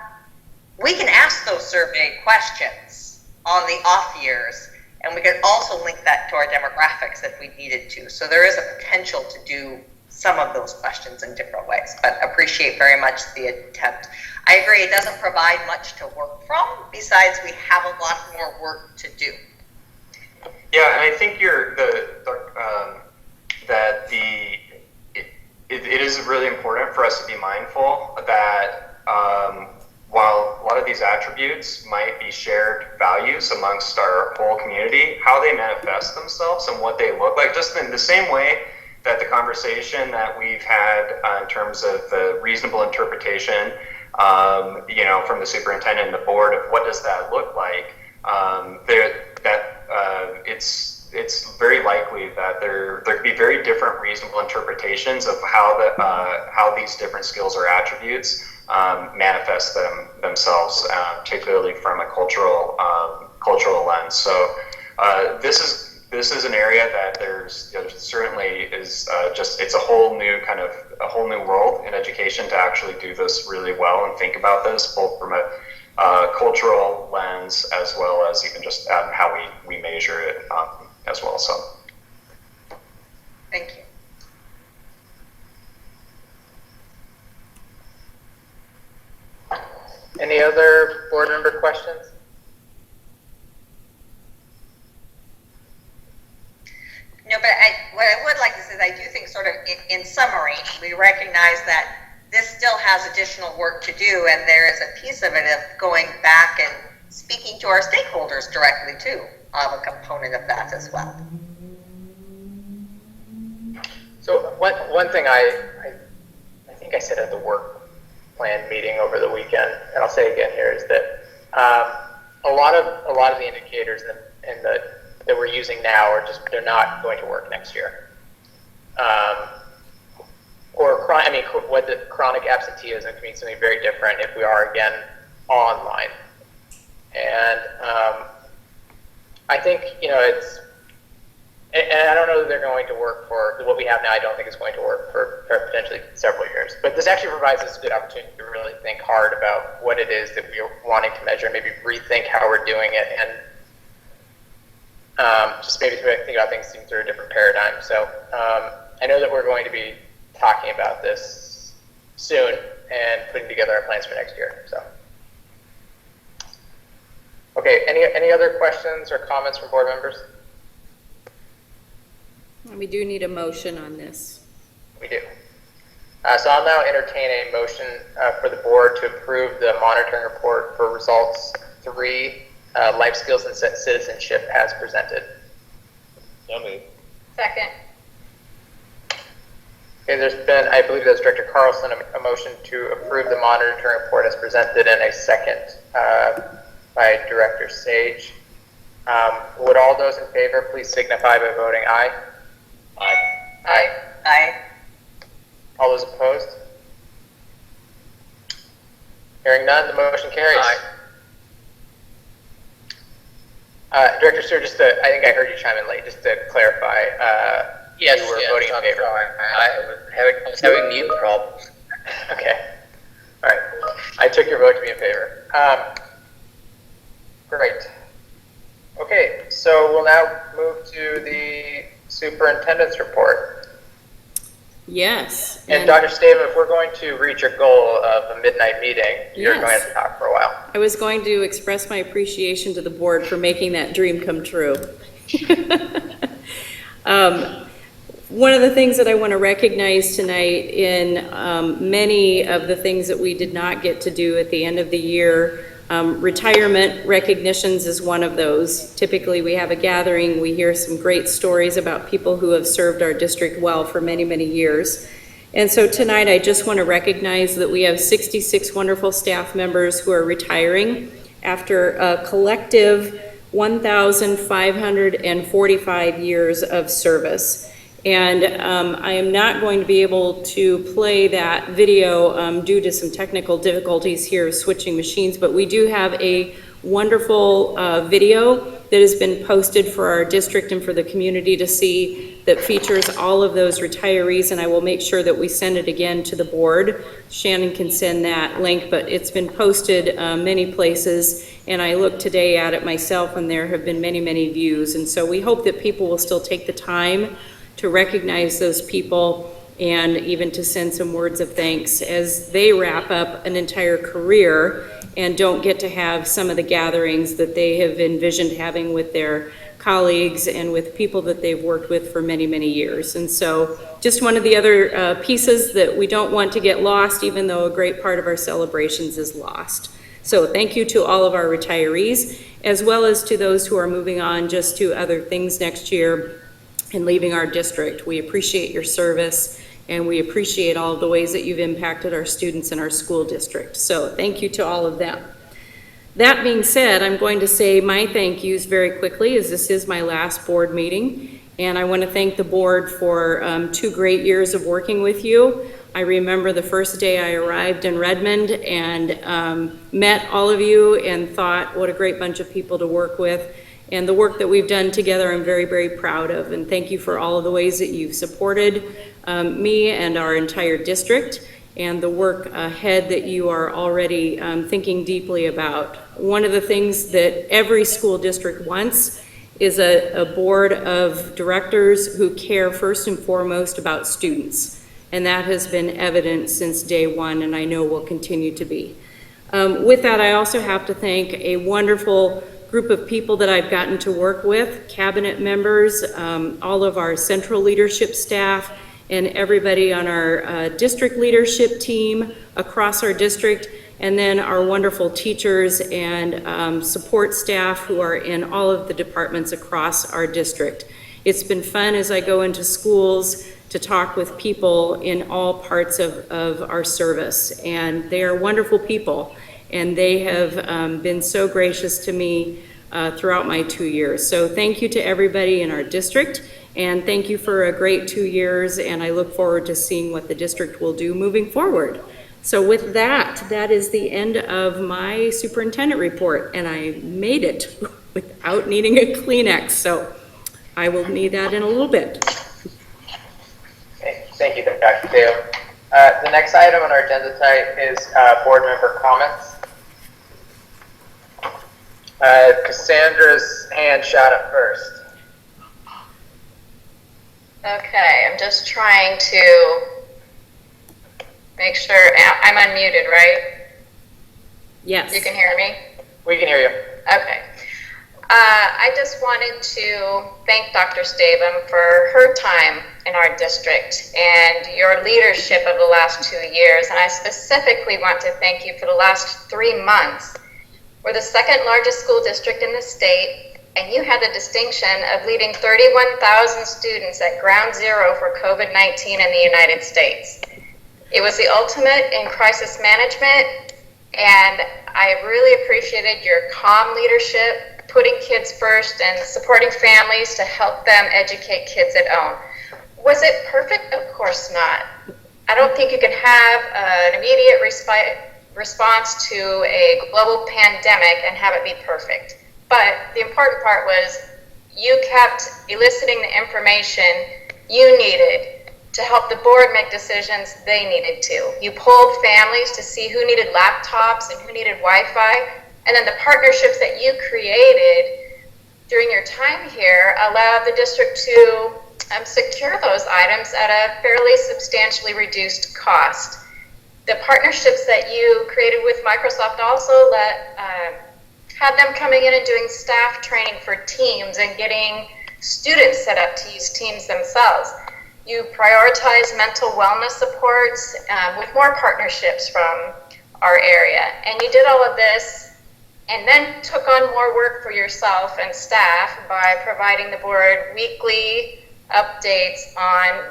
We can ask those survey questions on the off years, and we could also link that to our demographics if we needed to. So there is a potential to do some of those questions in different ways, but appreciate very much the attempt. I agree, it doesn't provide much to work from, besides we have a lot more work to do. Yeah, and I think it is really important for us to be mindful that while a lot of these attributes might be shared values amongst our whole community, how they manifest themselves and what they look like, just in the same way that the conversation that we've had in terms of the reasonable interpretation, from the superintendent and the board of what does that look like, it's very likely that there could be very different reasonable interpretations of how these different skills or attributes manifest themselves, particularly from a cultural lens. So this is this is an area that there's certainly is it's a whole new world in education to actually do this really well and think about this both from a cultural lens as well as even just how we measure it as well. So, Thank you. Any other board member questions? No, but what I would like to say is I do think sort of in summary, we recognize that this still has additional work to do, and there is a piece of it of going back and speaking to our stakeholders directly too, of a component of that as well. So one thing I think I said at the work plan meeting over the weekend, and I'll say again here, is that a lot of the indicators that we're using now are just, they're not going to work next year. What the chronic absenteeism can mean something very different if we are again online. And I think, it's, and I don't know that they're going to work for what we have now. I don't think it's going to work for potentially several years. But this actually provides us a good opportunity to really think hard about what it is that we're wanting to measure, maybe rethink how we're doing it, and just maybe think about things through a different paradigm. So I know that we're going to be talking about this soon and putting together our plans for next year. So, okay, any other questions or comments from board members? We do need a motion on this. We do. So I'll now entertain a motion for the board to approve the monitoring report for results 3, life skills and citizenship as presented. So moved. Second. Okay, there's been, I believe that's Director Carlson, a motion to approve the monitoring report as presented, and a second by Director Sage. Would all those in favor please signify by voting aye? Aye. Aye. Aye. All those opposed? Hearing none, the motion carries. Director Stewart, I think I heard you chime in late, just to clarify, you were voting in favor. I was having mute problems. Okay. All right. I took your vote to be in favor. Great. Okay, so we'll now move to the superintendent's report. Yes. And Dr. Staven, if we're going to reach our goal of a midnight meeting, you're going to have to talk for a while. I was going to express my appreciation to the board for making that dream come true. One of the things that I want to recognize tonight in many of the things that we did not get to do at the end of the year, retirement recognitions is one of those. Typically we have a gathering, we hear some great stories about people who have served our district well for many, many years. And so tonight I just want to recognize that we have 66 wonderful staff members who are retiring after a collective 1,545 years of service. And I am not going to be able to play that video due to some technical difficulties here switching machines, but we do have a wonderful video that has been posted for our district and for the community to see that features all of those retirees, and I will make sure that we send it again to the board. Shannon can send that link, but it's been posted many places, and I looked today at it myself, and there have been many, many views. And so we hope that people will still take the time to recognize those people and even to send some words of thanks as they wrap up an entire career and don't get to have some of the gatherings that they have envisioned having with their colleagues and with people that they've worked with for many, many years. And so just one of the other pieces that we don't want to get lost, even though a great part of our celebrations is lost. So thank you to all of our retirees, as well as to those who are moving on just to other things next year and leaving our district. We appreciate your service, and we appreciate all of the ways that you've impacted our students in our school district. So thank you to all of them. That being said, I'm going to say my thank yous very quickly, as this is my last board meeting, and I want to thank the board for 2 great years of working with you. I remember the first day I arrived in Redmond and met all of you and thought what a great bunch of people to work with. And the work that we've done together, I'm very, very proud of. And thank you for all of the ways that you've supported me and our entire district, and the work ahead that you are already thinking deeply about. One of the things that every school district wants is a board of directors who care first and foremost about students. And that has been evident since day one, and I know will continue to be. With that, I also have to thank a wonderful group of people that I've gotten to work with, cabinet members, all of our central leadership staff, and everybody on our district leadership team across our district, and then our wonderful teachers and support staff who are in all of the departments across our district. It's been fun as I go into schools to talk with people in all parts of our service, and they are wonderful people, and they have been so gracious to me throughout my 2 years. So thank you to everybody in our district. And thank you for a great 2 years, and I look forward to seeing what the district will do moving forward. So with that, that is the end of my superintendent report, and I made it without needing a Kleenex, so I will need that in a little bit. Okay, thank you, Dr. Dale. The next item on our agenda tonight is board member comments. Cassandra's hand shot up first. Okay, I'm just trying to make sure I'm unmuted, right? Yes. You can hear me? We can hear you. Okay. I just wanted to thank Dr. Stavum for her time in our district and your leadership of the last 2 years. And I specifically want to thank you for the last 3 months. We're the second largest school district in the state, and you had the distinction of leading 31,000 students at ground zero for COVID-19 in the United States. It was the ultimate in crisis management, and I really appreciated your calm leadership, putting kids first and supporting families to help them educate kids at home. Was it perfect? Of course not. I don't think you can have an immediate response to a global pandemic and have it be perfect. But the important part was you kept eliciting the information you needed to help the board make decisions they needed to. You polled families to see who needed laptops and who needed Wi-Fi, and then the partnerships that you created during your time here allowed the district to secure those items at a fairly substantially reduced cost. The partnerships that you created with Microsoft also had them coming in and doing staff training for teams and getting students set up to use Teams themselves. You prioritize mental wellness supports with more partnerships from our area. And you did all of this and then took on more work for yourself and staff by providing the board weekly updates on,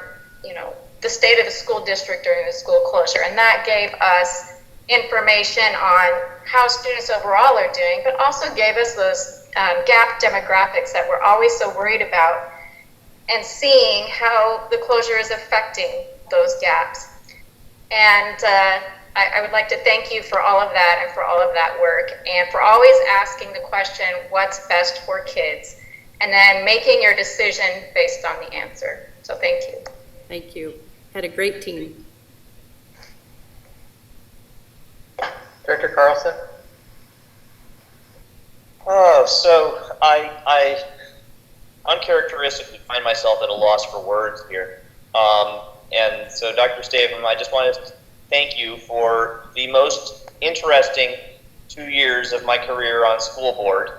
the state of the school district during the school closure. And that gave us information on how students overall are doing, but also gave us those gap demographics that we're always so worried about, and seeing how the closure is affecting those gaps. And I would like to thank you for all of that and for all of that work, and for always asking the question, what's best for kids? And then making your decision based on the answer. So thank you. Thank you. Had a great team. Director Carlson? So I uncharacteristically find myself at a loss for words here. And so Dr. Stavum, I just wanted to thank you for the most interesting 2 years of my career on school board.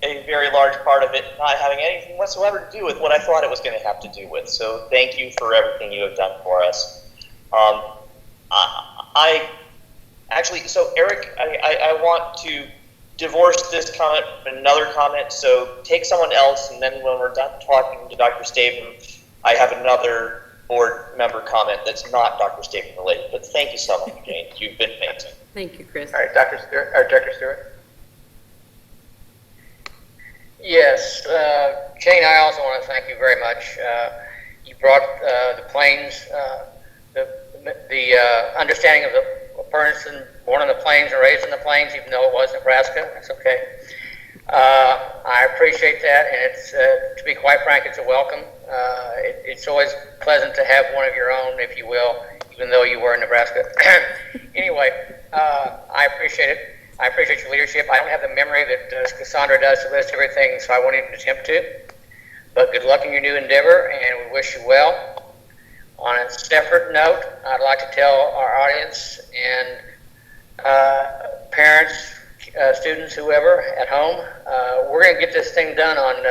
A very large part of it not having anything whatsoever to do with what I thought it was going to have to do with. So thank you for everything you have done for us. So Eric, I want to divorce this comment from another comment. So take someone else, and then when we're done talking to Dr. Stavum, I have another board member comment that's not Dr. Stavum related. But thank you so much, Jane. You've been amazing. Thank you, Chris. All right, Director Stewart. Yes, Jane, I also want to thank you very much. You brought the Plains, the understanding of a person born on the Plains and raised in the Plains, even though it was Nebraska. That's okay. I appreciate that, and it's, to be quite frank, it's a welcome. It's always pleasant to have one of your own, if you will, even though you were in Nebraska. Anyway, I appreciate it. I appreciate your leadership. I don't have the memory that Cassandra does to list everything, so I won't even attempt to. But good luck in your new endeavor, and we wish you well. On a separate note, I'd like to tell our audience and parents, students, whoever at home, we're going to get this thing done on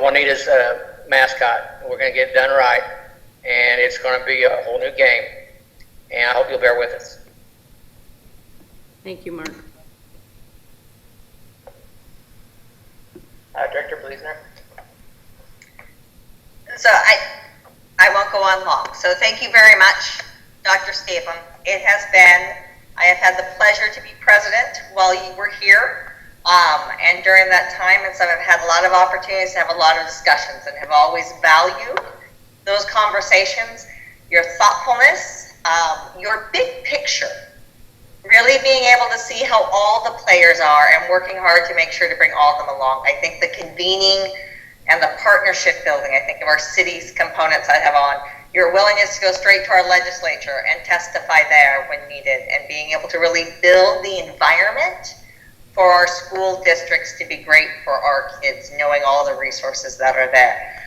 Juanita's mascot. We're going to get it done right, and it's going to be a whole new game. And I hope you'll bear with us. Thank you, Mark. Director Bleasner. So I won't go on long. So thank you very much, Dr. Statham. I have had the pleasure to be president while you were here. And during that time, and so I've had a lot of opportunities to have a lot of discussions and have always valued those conversations, your thoughtfulness, your big picture, really being able to see how all the players are and working hard to make sure to bring all of them along. I think the convening and the partnership building, I think of our city's components I have on, your willingness to go straight to our legislature and testify there when needed, and being able to really build the environment for our school districts to be great for our kids, knowing all the resources that are there.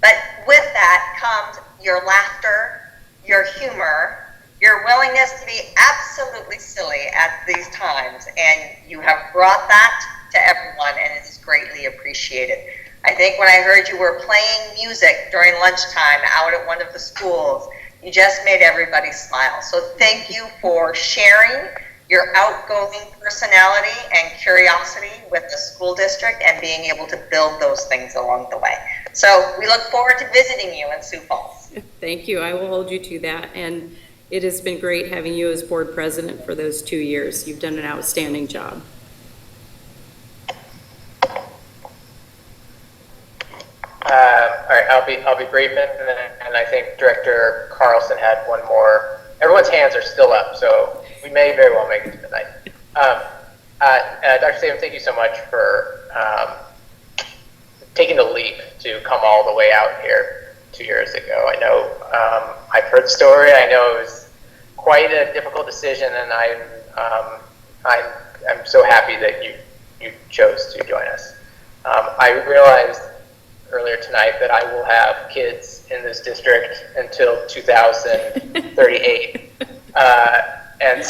But with that comes your laughter, your humor, your willingness to be absolutely silly at these times, and you have brought that to everyone, and it is greatly appreciated. I think when I heard you were playing music during lunchtime out at one of the schools, you just made everybody smile. So thank you for sharing your outgoing personality and curiosity with the school district and being able to build those things along the way. So we look forward to visiting you in Sioux Falls. Thank you. I will hold you to that. And it has been great having you as board president for those 2 years. You've done an outstanding job. All right, I'll be brief, and I think Director Carlson had one more. Everyone's hands are still up, so we may very well make it to midnight. Dr. Statham, thank you so much for taking the leap to come all the way out here 2 years ago. I know I've heard the story. I know it was quite a difficult decision, and I'm so happy that you chose to join us. I realized earlier tonight that I will have kids in this district until 2038, and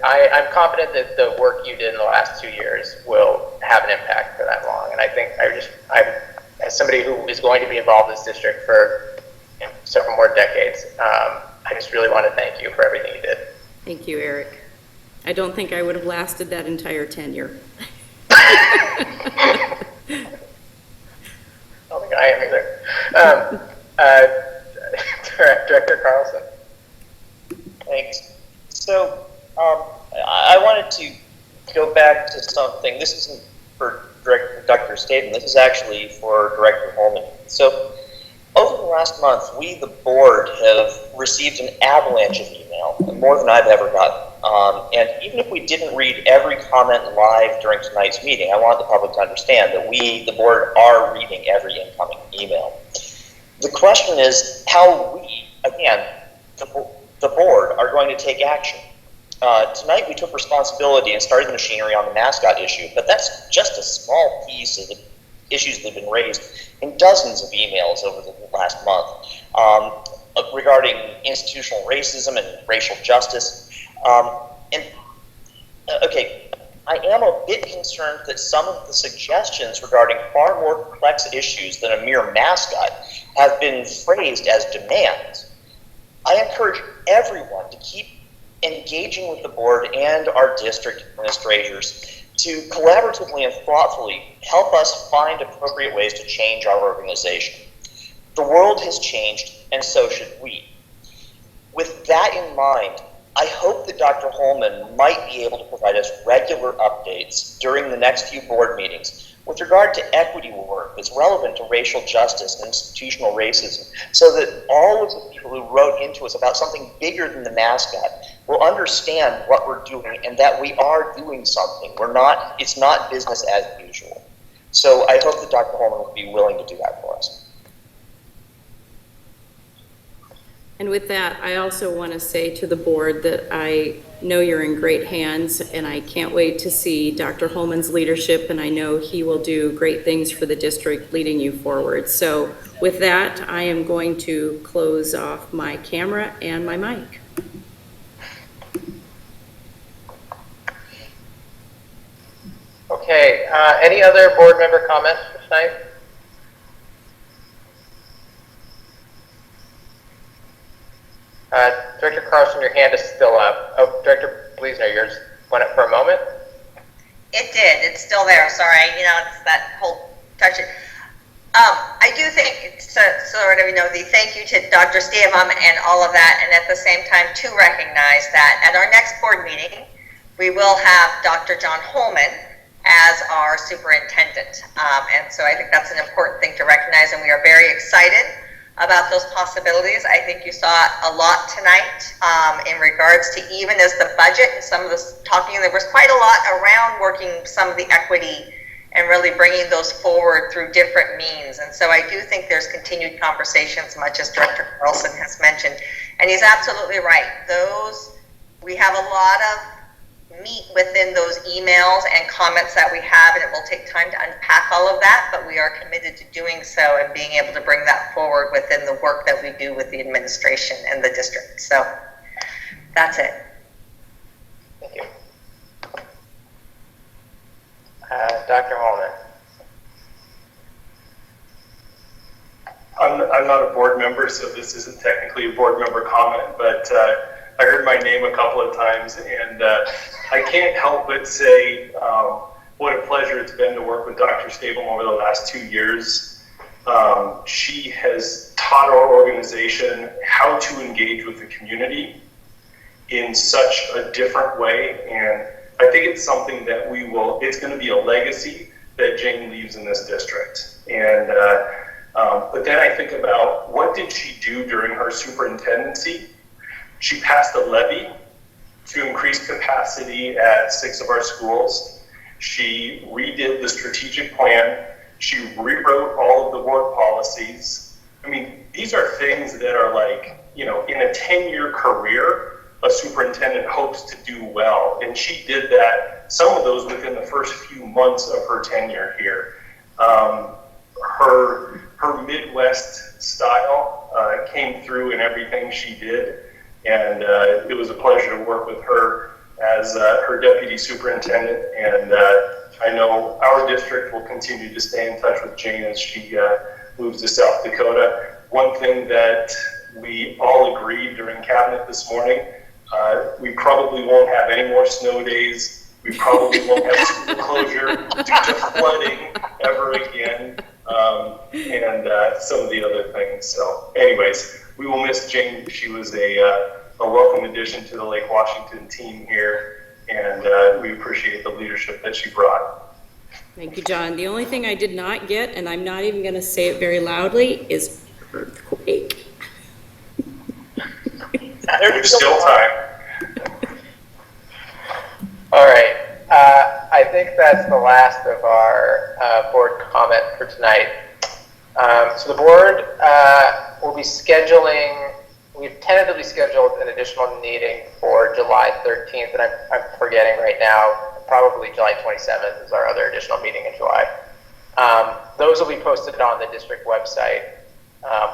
I'm confident that the work you did in the last 2 years will have an impact for that long. And I think as somebody who is going to be involved in this district for several more decades, I just really want to thank you for everything you did. Thank you, Eric. I don't think I would have lasted that entire tenure. I don't think I am either. Director Carlson. Thanks. So I wanted to go back to something. This isn't for Dr. Statham. This is actually for Director Holman. So over the last month, we, the board, have received an avalanche of email, more than I've ever gotten. And even if we didn't read every comment live during tonight's meeting, I want the public to understand that we, the board, are reading every incoming email. The question is how we, again, the board, are going to take action. Tonight we took responsibility and started the machinery on the mascot issue, but that's just a small piece of the issues that have been raised in dozens of emails over the last month regarding institutional racism and racial justice. Okay, I am a bit concerned that some of the suggestions regarding far more complex issues than a mere mascot have been phrased as demands. I encourage everyone to keep engaging with the board and our district administrators to collaboratively and thoughtfully help us find appropriate ways to change our organization. The world has changed, and so should we. With that in mind, I hope that Dr. Holman might be able to provide us regular updates during the next few board meetings with regard to equity work that's relevant to racial justice and institutional racism, so that all of the people who wrote into us about something bigger than the mascot will understand what we're doing and that we are doing something. It's not business as usual. So I hope that Dr. Holman will be willing to do that for us. And with that, I also want to say to the board that I know you're in great hands, and I can't wait to see Dr. Holman's leadership, and I know he will do great things for the district leading you forward. So with that, I am going to close off my camera and my mic. Okay, any other board member comments for tonight? Director Carlson, your hand is still up. Oh, Director Bleasner, yours went up for a moment. It did. It's still there. Sorry. It's that whole touch it. I do think it's sort of, the thank you to Dr. Stavum and all of that, and at the same time to recognize that at our next board meeting, we will have Dr. John Holman as our superintendent. And so I think that's an important thing to recognize, and we are very excited about those possibilities. I think you saw a lot tonight in regards to, even as the budget and some of this talking, there was quite a lot around working some of the equity and really bringing those forward through different means. And so I do think there's continued conversations, much as Director Carlson has mentioned. And he's absolutely right. We have a lot of meat within those emails and comments that we have, and it will take time to unpack all of that, but we are committed to doing so and being able to bring that forward within the work that we do with the administration and the district. So that's it. Thank you. Dr. Holman. I'm not a board member, so this isn't technically a board member comment, but I heard my name a couple of times, and I can't help but say what a pleasure it's been to work with Dr. Stavum over the last 2 years. She has taught our organization how to engage with the community in such a different way, and I think it's something that it's going to be a legacy that Jane leaves in this district. And but then I think about, what did she do during her superintendency? She passed a levy to increase capacity at 6 of our schools. She redid the strategic plan. She rewrote all of the work policies. I mean, these are things that are like, in a 10-year career, a superintendent hopes to do well. And she did that, some of those within the first few months of her tenure here. Her Midwest style came through in everything she did. And it was a pleasure to work with her as her deputy superintendent. And I know our district will continue to stay in touch with Jane as she moves to South Dakota. One thing that we all agreed during cabinet this morning, we probably won't have any more snow days. We probably won't have school closure due to flooding ever again, and some of the other things. So anyways, we will miss Jane. She was a welcome addition to the Lake Washington team here, and we appreciate the leadership that she brought. Thank you, John. The only thing I did not get, and I'm not even going to say it very loudly, is earthquake. There's still time. All right. I think that's the last of our board comment for tonight. So the board will be we've tentatively scheduled an additional meeting for July 13th, and I'm forgetting right now, probably July 27th is our other additional meeting in July. Those will be posted on the district website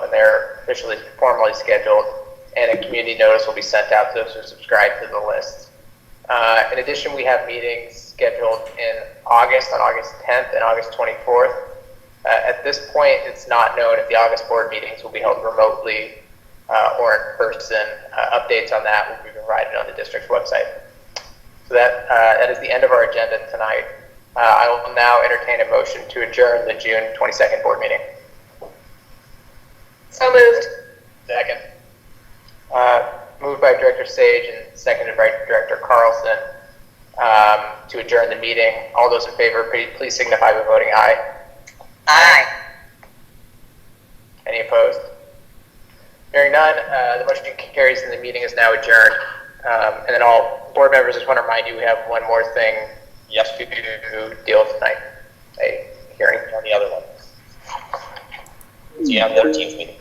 when they're officially formally scheduled, and a community notice will be sent out to those who subscribe to the list. In addition, we have meetings scheduled in August, on August 10th and August 24th. At this point, it's not known if the August board meetings will be held remotely or in person. Updates on that will be provided on the district's website. So that is the end of our agenda tonight. I will now entertain a motion to adjourn the June 22nd board meeting. So moved. Second. Moved by Director Sage and seconded by Director Carlson to adjourn the meeting. All those in favor, please signify by voting aye. Aye. Any opposed? Hearing none, the motion carries and the meeting is now adjourned. And then all board members, just want to remind you, we have one more thing to deal with tonight, a hearing on the other one. So you have the 13th meeting.